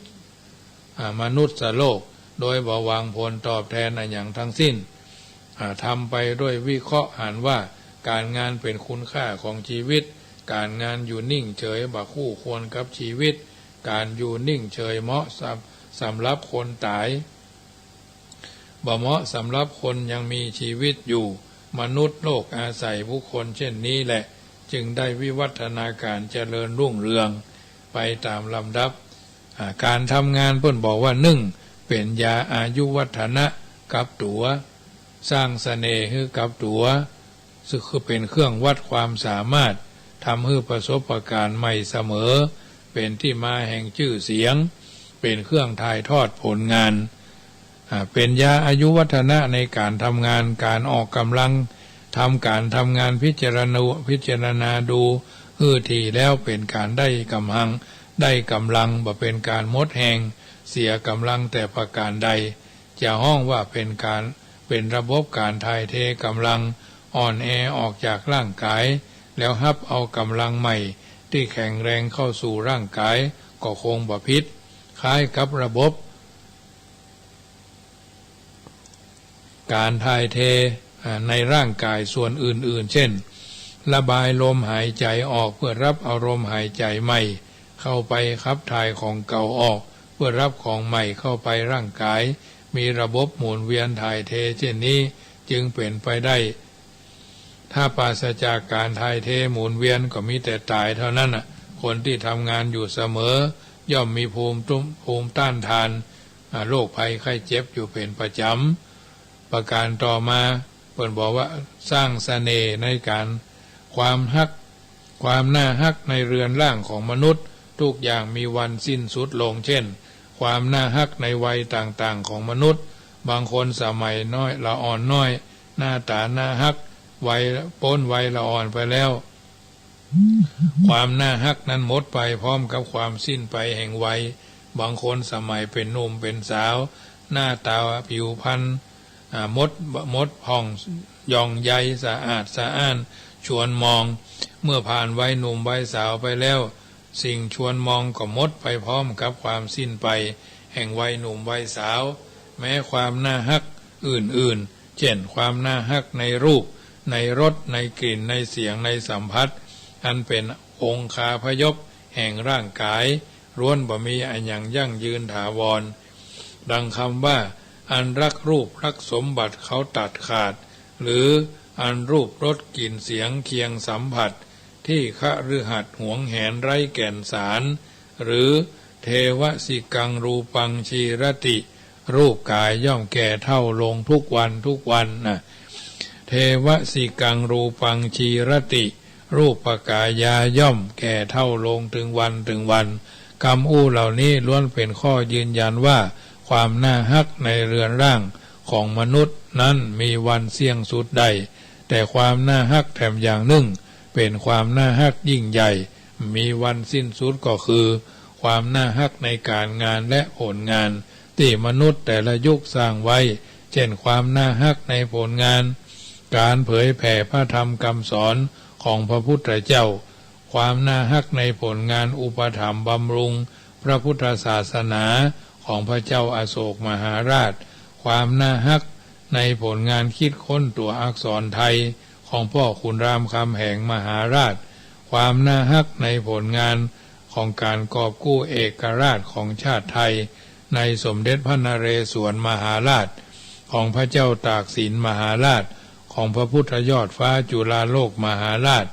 โลกโดยบ่หวังผลตอบแทนอย่างทั้งสิ้นทำไปด้วยวิเคราะห์หันว่าการงานเป็นคุณค่าของชีวิตการงานอยู่นิ่งเฉยบ่คู่ควรกับชีวิตการอยู่นิ่งเฉยเหมาะสำหรับคนตายบ่เหมาะสำหรับคนยังมีชีวิตอยู่มนุษย์โลกอาศัยบุคคลเช่นนี้แหละจึงได้วิวัฒนาการเจริญรุ่งเรืองไปตามลำดับการทำงานเพิ่นบอกว่า1เป็นยาอายุวัฒนะกับตัวสร้างเสน่ห์ให้กับตัวซึ่งคือเป็นเครื่องวัดความสามารถทำให้ประสบการณ์ใหม่เสมอเป็นที่มาแห่งชื่อเสียงเป็นเครื่องถ่ายทอดผลงานเป็นยาอายุวัฒนะในการทำงานการออกกำลังการทำงานพิจารณาดูทีแล้วเป็นการได้กำลังบ่เป็นการหมดแรงเสียกำลังแต่ประการใดจะห้องว่าเป็นระบบการถ่ายเทกำลังอ่อนแอออกจากร่างกายแล้วฮับเอากำลังใหม่ที่แข็งแรงเข้าสู่ร่างกายก็คงบ่ผิดคล้ายกับระบบการถ่ายเทในร่างกายส่วนอื่นๆเช่นระบายลมหายใจออกเพื่อรับอารมณ์หายใจใหม่เข้าไปขับถ่ายของเก่าออกเพื่อรับของใหม่เข้าไปร่างกายมีระบบหมุนเวียนถ่ายเทเช่นนี้ จึงเป็นไปได้ถ้าปราศจากการถ่ายเทหมุนเวียนก็มีแต่ตายเท่านั้นคนที่ทำงานอยู่เสมอย่อมมีภูมิต้านทานโรคภัยไข้เจ็บอยู่เป็นประจำประการต่อมาเพิ่นบอกว่าสร้างเสน่ห์ในการความน่าฮักในเรือนร่างของมนุษย์ทุกอย่างมีวันสิ้นสุดลงเช่นความน่าฮักในวัยต่างๆของมนุษย์บางคนสมัยน้อยละอ่อนน้อยหน้าตาน่าฮักวัยพ้นวัยละอ่อนไปแล้วความน่าฮักนั้นหมดไปพร้อมกับความสิ้นไปแห่งวัยบางคนสมัยเป็นหนุ่มเป็นสาวหน้าตาผิวพรรณมดผ่องย่องใยสะอาดสะอ้านชวนมองเมื่อผ่านวัยหนุ่มวัยสาวไปแล้วสิ่งชวนมองก็หมดไปพร้อมกับความสิ้นไปแห่งวัยหนุ่มวัยสาวแม้ความน่าฮักอื่นๆเช่นความน่าฮักในรูปในรสในกลิ่นในเสียงในสัมผัสอันเป็นองคาพยพแห่งร่างกายล้วนบ่มีอันยังยั่งยืนถาวรดังคำว่าอันรักรูปรักสมบัติเขาตัดขาดหรืออันรูปรสกลิ่นเสียงเคียงสัมผัสที่คฤหัสถ์หวงแหนไร้แก่นสารหรือเทวสิกังรูปังชีรติรูปกายย่อมแก่เท่าลงทุกวันนะเทวสิกังรูปังชีรติรูปกายาย่อมแก่เท่าลงถึงวันคำอู้เหล่านี้ล้วนเป็นข้อยืนยันว่าความน่าฮักในเรือนร่างของมนุษย์นั้นมีวันเสี่ยงสุดใดแต่ความน่าฮักแถมอย่างหนึ่งเป็นความน่าฮักยิ่งใหญ่มีวันสิ้นสุดก็คือความน่าฮักในการงานและผลงานที่มนุษย์แต่ละยุคสร้างไว้เช่นความน่าฮักในผลงานการเผยแผ่พระธรรมคำสอนของพระพุทธเจ้าความน่าฮักในผลงานอุปถัมภ์บำรุงพระพุทธศาสนาของพระเจ้าอโศกมหาราชความน่าฮักในผลงานคิดค้นตัวอักษรไทยของพ่อขุนรามคำแหงมหาราชความน่าฮักในผลงานของการกอบกู้เอกราชของชาติไทยในสมเด็จพระนเรศวรมหาราชของพระเจ้าตากสินมหาราชของพระพุทธยอดฟ้าจุฬาโลกมหาราช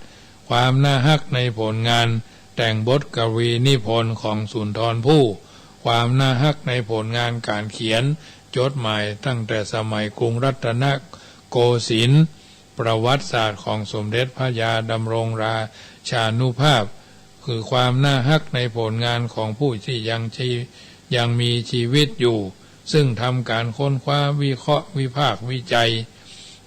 ความน่าฮักในผลงานแต่งบทกวีนิพนธ์ของสุนทรภู่ความน่าฮักในผลงานการเขียนจดหมายตั้งแต่สมัยกรุงรัตนโกสินทร์ประวัติศาสตร์ของสมเด็จพระยาดำรงราชานุภาพคือความน่าฮักในผลงานของผู้ที่ยังมีชีวิตอยู่ซึ่งทำการค้นคว้าวิเคราะห์วิพากษ์วิจัย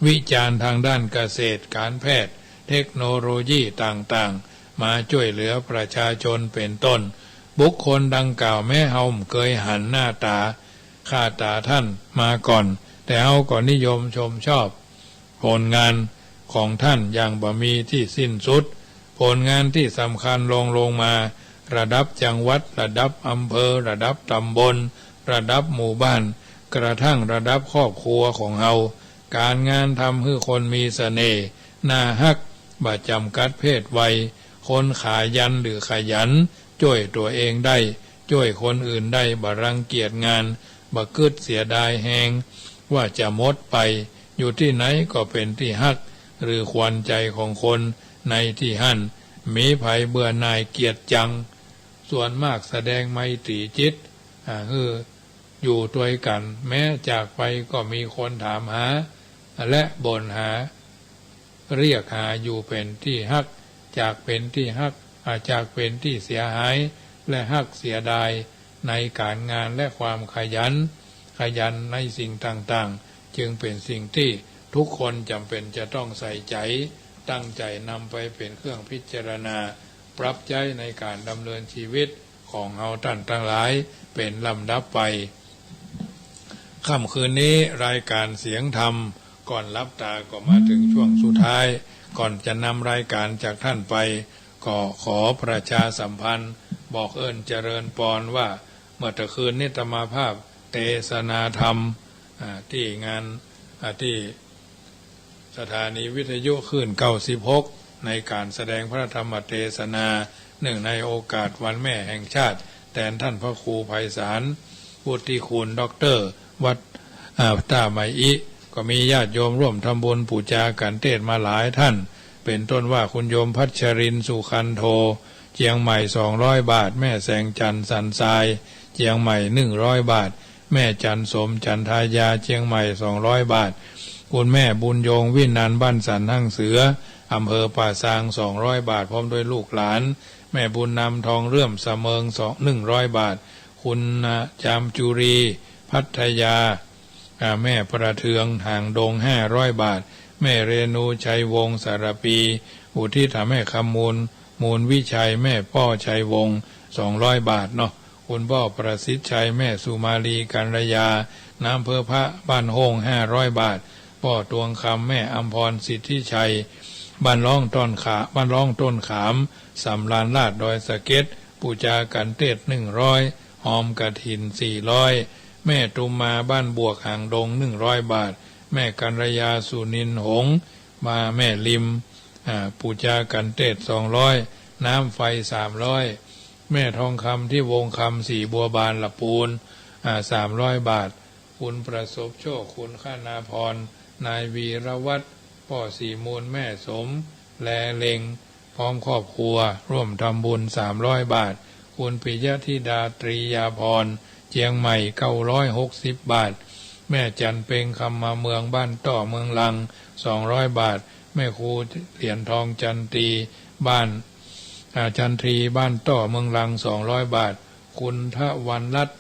วิจารณ์ทางด้านเกษตรการแพทย์เทคโนโลยีต่างๆมาช่วยเหลือประชาชนเป็นต้นบุคคลดังกล่าวแม้เฮาเคยหันหน้าตาค่าตาท่านมาก่อนแต่เฮาก็นิยมชมชอบผลงานของท่านอย่างบ่มีที่สิ้นสุดผลงานที่สำคัญลงมาระดับจังหวัดระดับอำเภอระดับตำบลระดับหมู่บ้านกระทั่งระดับครอบครัวของเฮาการงานทำให้คนมีเสน่ห์น่าฮักบ่จำกัดเพศวัยคนขยันหรือขยันช่วยตัวเองได้ช่วยคนอื่นได้บ่รังเกียจงานบ่กึดเสียดายแหงว่าจะหมดไปอยู่ที่ไหนก็เป็นที่ฮักหรือขวัญใจของคนในที่หั่นมีภัยเบื่อหน่ายเกียจจังส่วนมากแสดงไมตรีจิตอยู่ด้วยกันแม้จากไปก็มีคนถามหาและบ่นหาเรียกหาอยู่เป็นที่ฮักจากเป็นที่ฮักจากเป็นที่เสียหายและฮักเสียดายในการงานและความขยันในสิ่งต่างๆจึงเป็นสิ่งที่ทุกคนจำเป็นจะต้องใส่ใจตั้งใจนำไปเป็นเครื่องพิจารณาปรับใจในการดำเนินชีวิตของเฮาท่านทั้งหลายเป็นลำดับไปค่ำคืนนี้รายการเสียงธรรมก่อนลับตาก็มาถึงช่วงสุดท้ายก่อนจะนำรายการจากท่านไปก็ขอประชาสัมพันธ์บอกเจริญปอนว่าเมื่อตะคืนนี้อาตมาภาพเทศนาธรรมที่งานที่สถานีวิทยุคลื่น96ในการแสดงพระธรรมเทศนาเนื่องในโอกาสวันแม่แห่งชาติแทนท่านพระครูไพศาลวุฒิคุณด็อกเตอร์วัดตาไมอิ ก็มีญาติโยมร่วมทำบุญปูจากันเทศมาหลายท่านเป็นต้นว่าคุณโยมพัชรินสุขันโทเชียงใหม่200 บาทแม่แสงจันทร์สันทรายเชียงใหม่100 บาทแม่จันสมจันทายาเชียงใหม่200 บาทคุณแม่บุญโยงวินันบ้านสันหั่งเสืออำเภอป่าซาง200 บาทพร้อมด้วยลูกหลานแม่บุญนำทองเรื่อมเสมิง100 บาทคุณจามจุรีพัทยาแม่ประเทืองห่างดง500 บาทแม่เรนูชัยวงศ์สารปีอุทิศให้แม่คำมูลวิชัยแม่พ่อชัยวงศ์200 บาทเนาะคุณพ่อประสิทธิ์ชัยแม่สุมาลีกัลยาน้ำเพื่อพระบ้านโฮง500 บาทพ่อตวงคำแม่อัมพรสิทธิชัยบ้านร้องต้นขามสำรานลาดดอยสะเก็ดปูจากันเทศ100หอมกระถิน400แม่ตุมมาบ้านบวกห่างดง100 บาทแม่กัลยาสุนินหงมาแม่ริมปูจากันเทศ200น้ำไฟ300แม่ทองคำที่วงคำสีบัวบานละปูน300 บาทคุณประสบโชคคุณข้านาพรนายวีรวัฒน์พ่อสีมูลแม่สมแลเล็งพร้อมครอบครัวร่วมทำบุญ300 บาทคุณปิยธิดาตรียาพรเชียงใหม่960 บาทแม่จันเพ็งคำมาเมืองบ้านต่อเมืองลัง200 บาทแม่ครูเหรียญทองจันตีบ้านจันทรีบ้านต่อเมืองลัง200 บาทคุณทวันรัตน์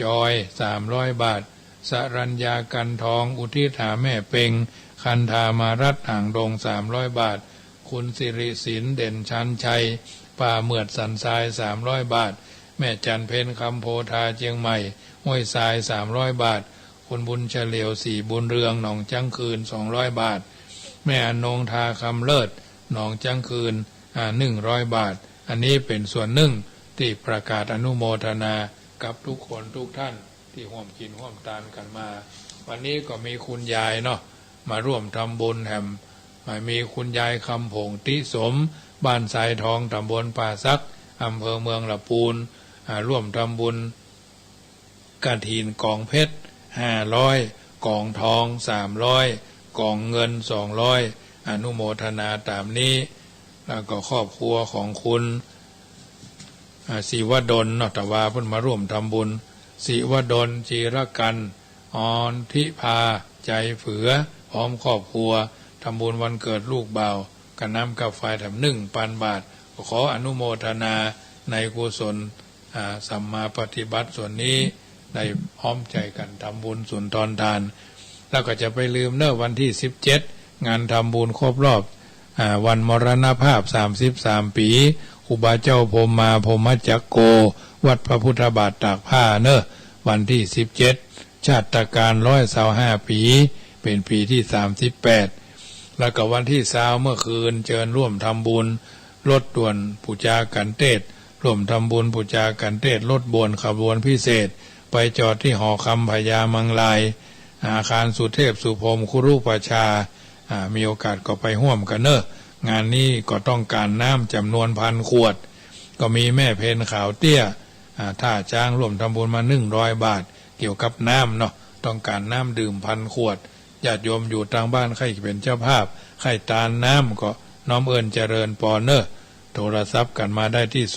จอย300 บาทสรัญญากันทองอุทิศหาแม่เพ็งคันธามารัตน์ห่างดง300 บาทคุณสิริศิลป์เด่นชันชัยป่าเหมือดสันทราย300 บาทแม่จันเพ็ญคำโพธาเชียงใหม่ห้วยทราย300 บาทคุณบุญเฉลียวสีบุญเรืองหนองจังคืน200 บาทแม่อนงทาคำเลิศหนองจังคืน100 บาทอันนี้เป็นส่วนหนึ่งที่ประกาศอนุโมทนากับทุกคนทุกท่านที่ร่วมกินร่วมทานกันมาวันนี้ก็มีคุณยายเนาะมาร่วมทำบุญแห่มมีคุณยายคำผงติสมบ้านสายทองตำบลป่าซักอำเภอเมืองละปูนร่วมทำบุญกฐินกองเพชร500กองทอง300กองเงิน200อนุโมทนาตามนี้แล้วก็ครอบครัวของคุณศิวดลนัตวาเพิ่นมาร่วมทำบุญศิวดลจีรกันออนทิพาใจเฝือพร้อมครอบครัวทำบุญวันเกิดลูกบ่าวกันน้ำกับไฟทำ1,000 บาทขออนุโมทนาในกุศลสัมมาปฏิบัติส่วนนี้ได้พร้อมใจกันทำบุญสุนทรทานแล้วก็จะไปลืมเนอะวันที่17งานทำบุญครบรอบวันมรณภาพ33 ปีครูบาเจ้าพรหมมาพรหมจักโกวัดพระพุทธบาทตากผ้าเนอะวันที่17ชาติการ125 ปีเป็นปีที่38แล้วก็วันที่20เมื่อคืนเชิญร่วมทำบุญรถด่วนปูจากันเทศร่วมทำบุญปูจากันเทศรถบวนขบวนพิเศษไปจอดที่หอคำพญามังลายอาคารสุเทพสุพรมคุรุประชามีโอกาสก็ไปร่วมกันเนอะงานนี้ก็ต้องการน้ำจำนวน1,000 ขวดก็มีแม่เพนขาวเตี้ยท่าจ้างร่วมทำบุญมา100 บาทเกี่ยวกับน้ำเนาะต้องการน้ำดื่ม1,000 ขวดญาติโยมอยู่ทางบ้านใครเป็นเจ้าภาพใครตานน้ำก็น้อมเอิญเจริญปอเนอะโทรศัพท์กันมาได้ที่061-547-6539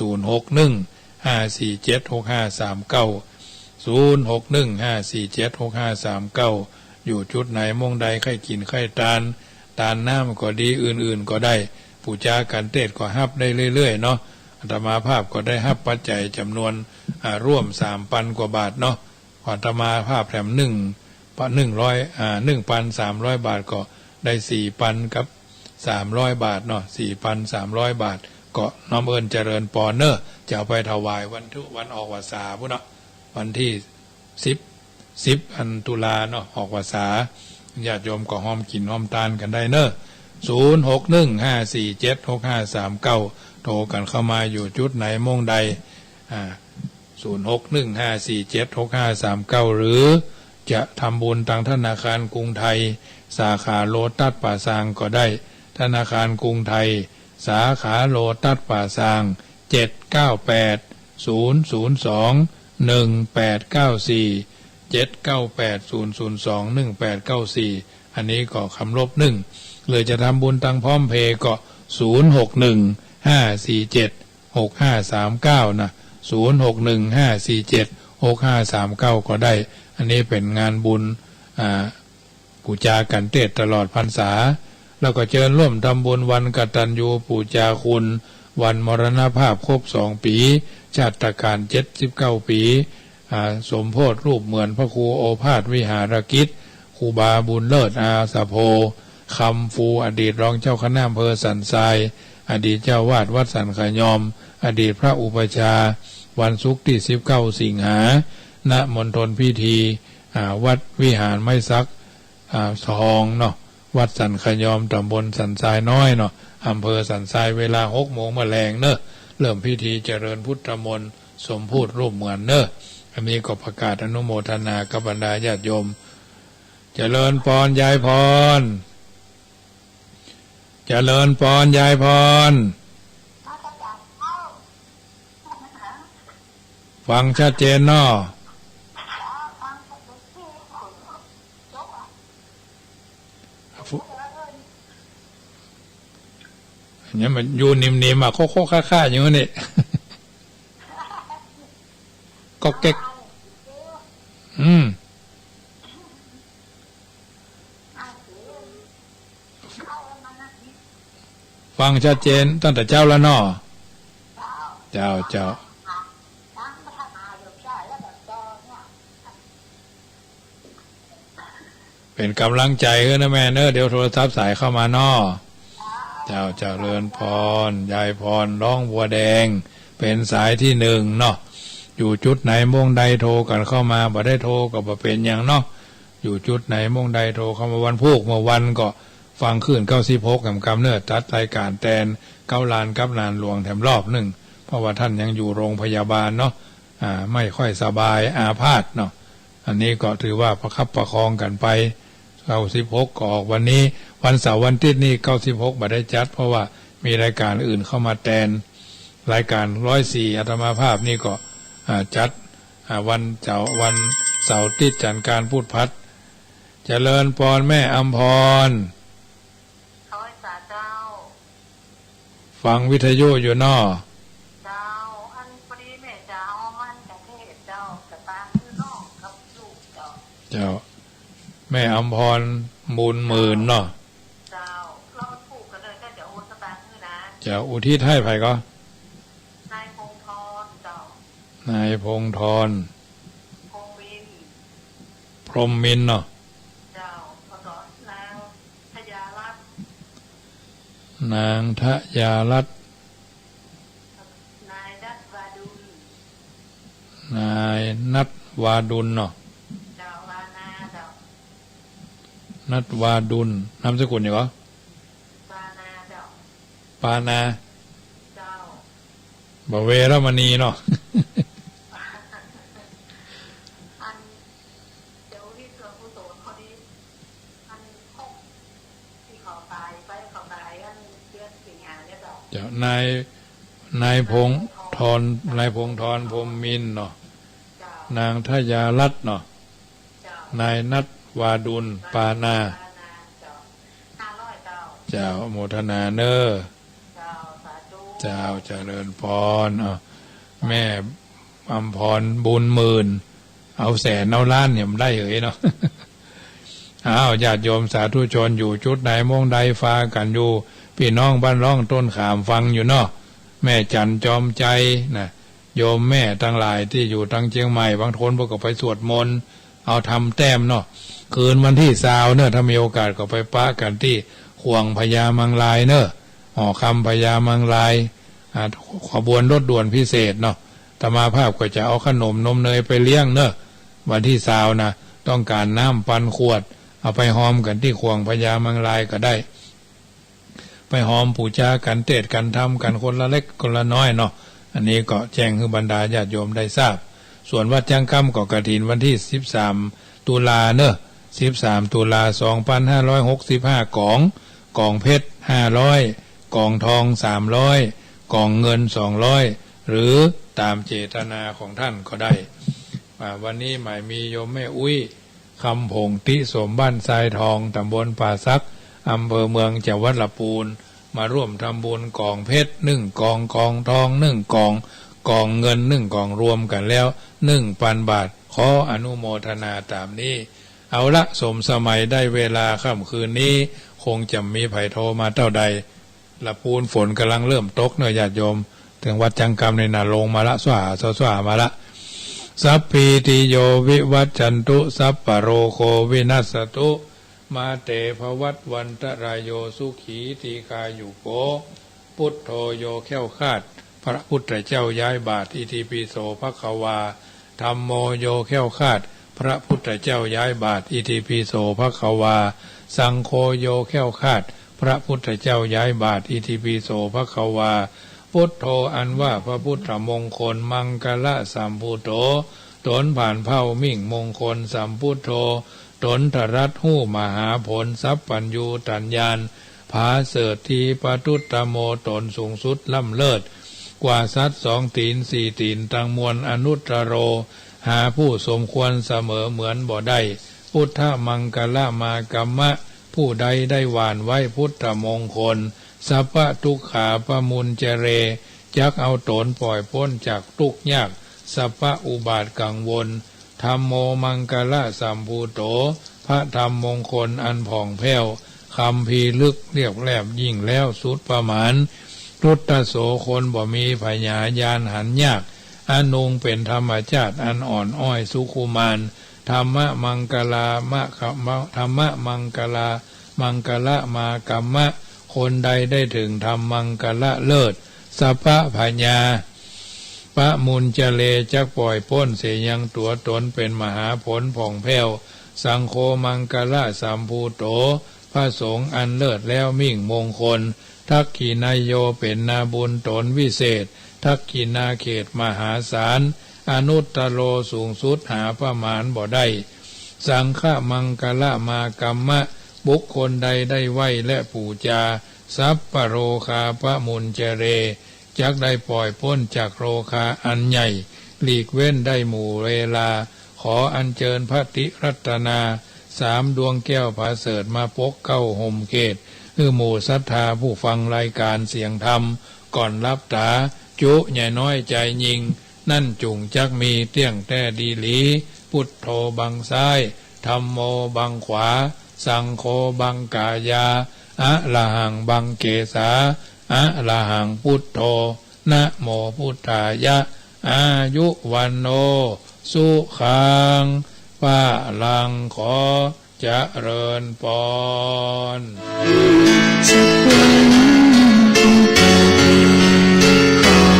อยู่จุดไหนมงใดใครกินใครตานน้ำก็ดีอื่นๆก็ได้ปูจากันเทศก็ฮับได้เรื่อยๆเนาะอาตมาภาพก็ได้ฮับปัจจัยจำนวนร่วม 3,000 กว่าบาทเนาะอาตมาภาพแถม1,300 บาทก็ได้ 4,000 กับ300 บาทเนาะ 4,300 บาทก็น้อมเอิญเจริญปอเนอร์จะเอาไปถวายวันออกพรรษาพุ่นเนาะวันที่10ตุลาเนาะออกพรรษาญาติโยมก็ห้อมกินห้อมทานกันได้เนอะ061-547-6539โทรกันเข้ามาอยู่จุดไหนมงใด061-547-6539หรือจะทำบุญทางธนาคารกรุงไทยสาขาโลตัสป่าซางก็ได้ธนาคารกรุงไทยสาขาโลตัสป่าซาง798-002-1894 798-002-1894 อันนี้ก็คำลบเลยจะทำบุญตังพร้อมเพย์ก็0615476539นะ0615476539ก็ได้อันนี้เป็นงานบุญปูจากันเทศตลอดพรรษาแล้วก็เชิญร่วมทำบุญวันกตัญญูปูจาคุณวันมรณภาพครบ2 ปีชาตการ79 ปีสมโพธิรูปเหมือนพระครูโอภาสวิหารกิจครูบาบุญเลิศอาสะโพคำฟูอดีตรองเจ้าคณะอำเภอสันทรายอดีตเจ้าวาดวัดสันขยอมอดีตพระอุปชาวันศุกร์ที่19 สิงหาณมณฑลพิธีวัดวิหารไม้ซักทองเนาะวัดสันขยอมตำบลสันทรายน้อยเนาะอำเภอสันทรายเวลา6 โมงแมลงเนอะเริ่มพิธีเจริญพุทธมนต์สมโพธิรูปเหมือนเนอะอันนี้ก็ประกาศอนุโมทนากับบรรดาญาติโยมเจริญพรยายพรเจริญพรยายพรฟังชัดเจนเนาะเนี่ยมันอยู่นิ่มๆโค้ๆค่าๆอย่างนี้ ก็เก๊กฟังชัดเจนตั้งแต่เจ้าแล้วเนาะเจ้าเป็นกำลังใจนะแม่เนอะเดี๋ยวโทรศัพท์สายเข้ามาเนาะเจ้าเจริญพรยายพรร้องบัวแดงเป็นสายที่1เนาะอยู่จุดไหนโมงใดโทรกันเข้ามาบ่ได้โทรก็บ่เป็นอย่างเนาะอยู่จุดไหนโมงใดโทรเข้ามาวันพุธเมื่อวันก็ฟังขึ้น96กำเนิดตัดรายการแตน9 ลานกับลานหลวงแถมรอบ1เพราะว่าท่านยังอยู่โรงพยาบาลเนาะไม่ค่อยสบายอาพาธเนาะอันนี้ก็ถือว่าประคับประคองกันไป96ก็ออกวันนี้วันเสาร์วันอาทิตย์นี่96บ่ได้จัดเพราะว่ามีรายการอื่นเข้ามาแทนรายการ104อาตมาภาพนี่ก็จัดวันเสาร์อาทิตย์จัดการพูดพัดเจริญพรแม่อำพรฟังวิทยุอยู่นอเจ้าอันพอดีแม่เจ้ามันกะเทศเจ้ากะตามคือนอกกับลูกเจ้าแม่อำพรมูลหมื่นเนาะเจ้าเราถูกกันเลยก็เดี๋ยวโอนสตางค์ให้นะเจ้าอุทิศให้ไผก็นายพงธรเจ้านายพงธรพรหมมินเนาะเจ้าแล้วก็นางทยารัตน์นายนัทวาดุลนายนัทวาดุลเนาะนัทวาดุลนามสกุลอย่างไรปานาบเวรมณีเนาะเจ้านายพงธรพรหมมินเนาะนางทยารัตน์เนาะนายนัทวาดุลปานาเจ้าโมทนาเนอเจ้าเจริญพรแม่อำพรบุญหมื่นเอาแสนเอาล้านเนี่ยมันได้เหรอเนาะญาติโยมสาธุชนอยู่จุดไหนมองใดฟ้ากันอยู่พี่น้องบ้านร่องต้นขามฟังอยู่เนาะแม่จันจอมใจนะโยมแม่ทั้งหลายที่อยู่ทั้งเชียงใหม่บางทนพวกก็ไปสวดมนต์เอาทำแต้มเนาะคืนวันที่20เนอะถ้ามีโอกาสก็ไปปะกันที่ห่วงพญามังลายเนอะห่อคำพญามังลายขบวนรถด่วนพิเศษเนาะธรรมาภาพก็จะเอาขนมนมเนยไปเลี้ยงเนอะวันที่20นะต้องการน้ำปันขวดเอาไปหอมกันที่ห่วงพญามังลายก็ได้ไปหอมปูจากันเทศกันทำกันคนละเล็กคนละน้อยเนาะอันนี้ก็แจ้งให้บรรดาญาติโยมได้ทราบส่วนวัดจังกำก็กฐินวันที่13 ตุลาเนอะ13 ตุลา 2565กองเพชร500กองทอง300กองเงิน200หรือตามเจตนาของท่านก็ได้วันนี้หมายมีโยมแม่อุ้ย คำผงติสมบ้านทรายทองตำบลป่าซักอำเภอเมืองจังหวัดลำพูนมาร่วมทำบุญกองเพชร1 กองกองทอง1 กองกองเงิน1 กองรวมกันแล้ว1,000 บาทขออนุโมทนาตามนี้เอาละสมสมัยได้เวลาค่ำคืนนี้คงจะมีไผ่โทรมาเท่าใดลำพูนฝนกำลังเริ่มตกเนื้อญาติโยมถึงวัดจังกรรมในนาลงมาละสว่ามาละสัพพีติโยวิวัจจันตุสัพปโรโควินัสตุมาเตภวัตวันตรายโยสุขีตีคายุโกพุทโธโยแค้วคาดพระพุทธเจ้าย้ายบาทอิติปิโสภควาธัมโมโยแค้วคาดพระพุทธเจ้าย้ายบาทอิติปิโสภควาสังโฆโยแค้วคาดพระพุทธเจ้าย้ายบาทอิติปิโสภควาพุทโธอันว่าพระพุทธมงคลมังกละสัมพุทโธตนผ่านเผ่ามิ่งมงคลสัมพุทโธตนทรัตหู้มหาผลสัพปัญญูตัญญาณผาเสดทีปทุตตโมตนสูงสุดล้ำเลิศกว่าสัตว์2 ตีน4 ตีนตังมวลอนุตตรโรหาผู้สมควรเสมอเหมือนบ่ได้พุทธมังกละมากัมมะผู้ใดได้หวานไว้พุทธมงคลสัพพะทุกขาปมุญเจเรจักเอาตนปล่อยพ้นจากทุกข์ยากสัพพะอุบาทกังวลธัมโมมังกละสัมภูโตพระธรรมมงคลอันผ่องแผ้วคำพีลึกเรียบแลบยิ่งแล้วสุดประมาณรุตตโสคนบ่มีพญายานหันยากอนุงเป็นธรรมชาติอันอ่อนอ้อยสุขุมานธรรมะมังกลามะธรรมะมังกลามังกละมากัมมะคนใดได้ถึงธรรมมังกละเลิศสัพพะพญาปะมุญเจเลจักปล่อยพ้นเสียยังตัวตนเป็นมหาผลผ่องแผ้วสังโฆมังกละสัมภูโตพระสงฆ์อันเลิศแล้วมิ่งมงคลทักขินายโยเป็นนาบุญตนวิเศษทักขินาเขตมหาศาลอนุตตโรสูงสุดหาประมาณบ่ได้สังฆมังกละมากัมมะบุคคลใดได้ไหวและปูจาสัพปโรคาปะมุญเจเรจักได้ปล่อยพ้นจากโรคาอันใหญ่หลีกเว้นได้หมู่เวลาขออัญเชิญพระติรัตนา3 ดวงแก้วผาเสริฐมาปกเก้าห่มเกศหมู่ศรัทธาผู้ฟังรายการเสียงธรรมก่อนรับตาจุใหญ่น้อยใจยิงนั่นจุงจักมีเตี้ยงแต่ดีหลีพุทโธบังซ้ายธัมโมบังขวาสังโฆบังกายาอะระหังบังเกสาอะระหังพุทโธนะโมพุทธายะอายุวันโนสุขังปะลังขอเจริญพร สักวันคง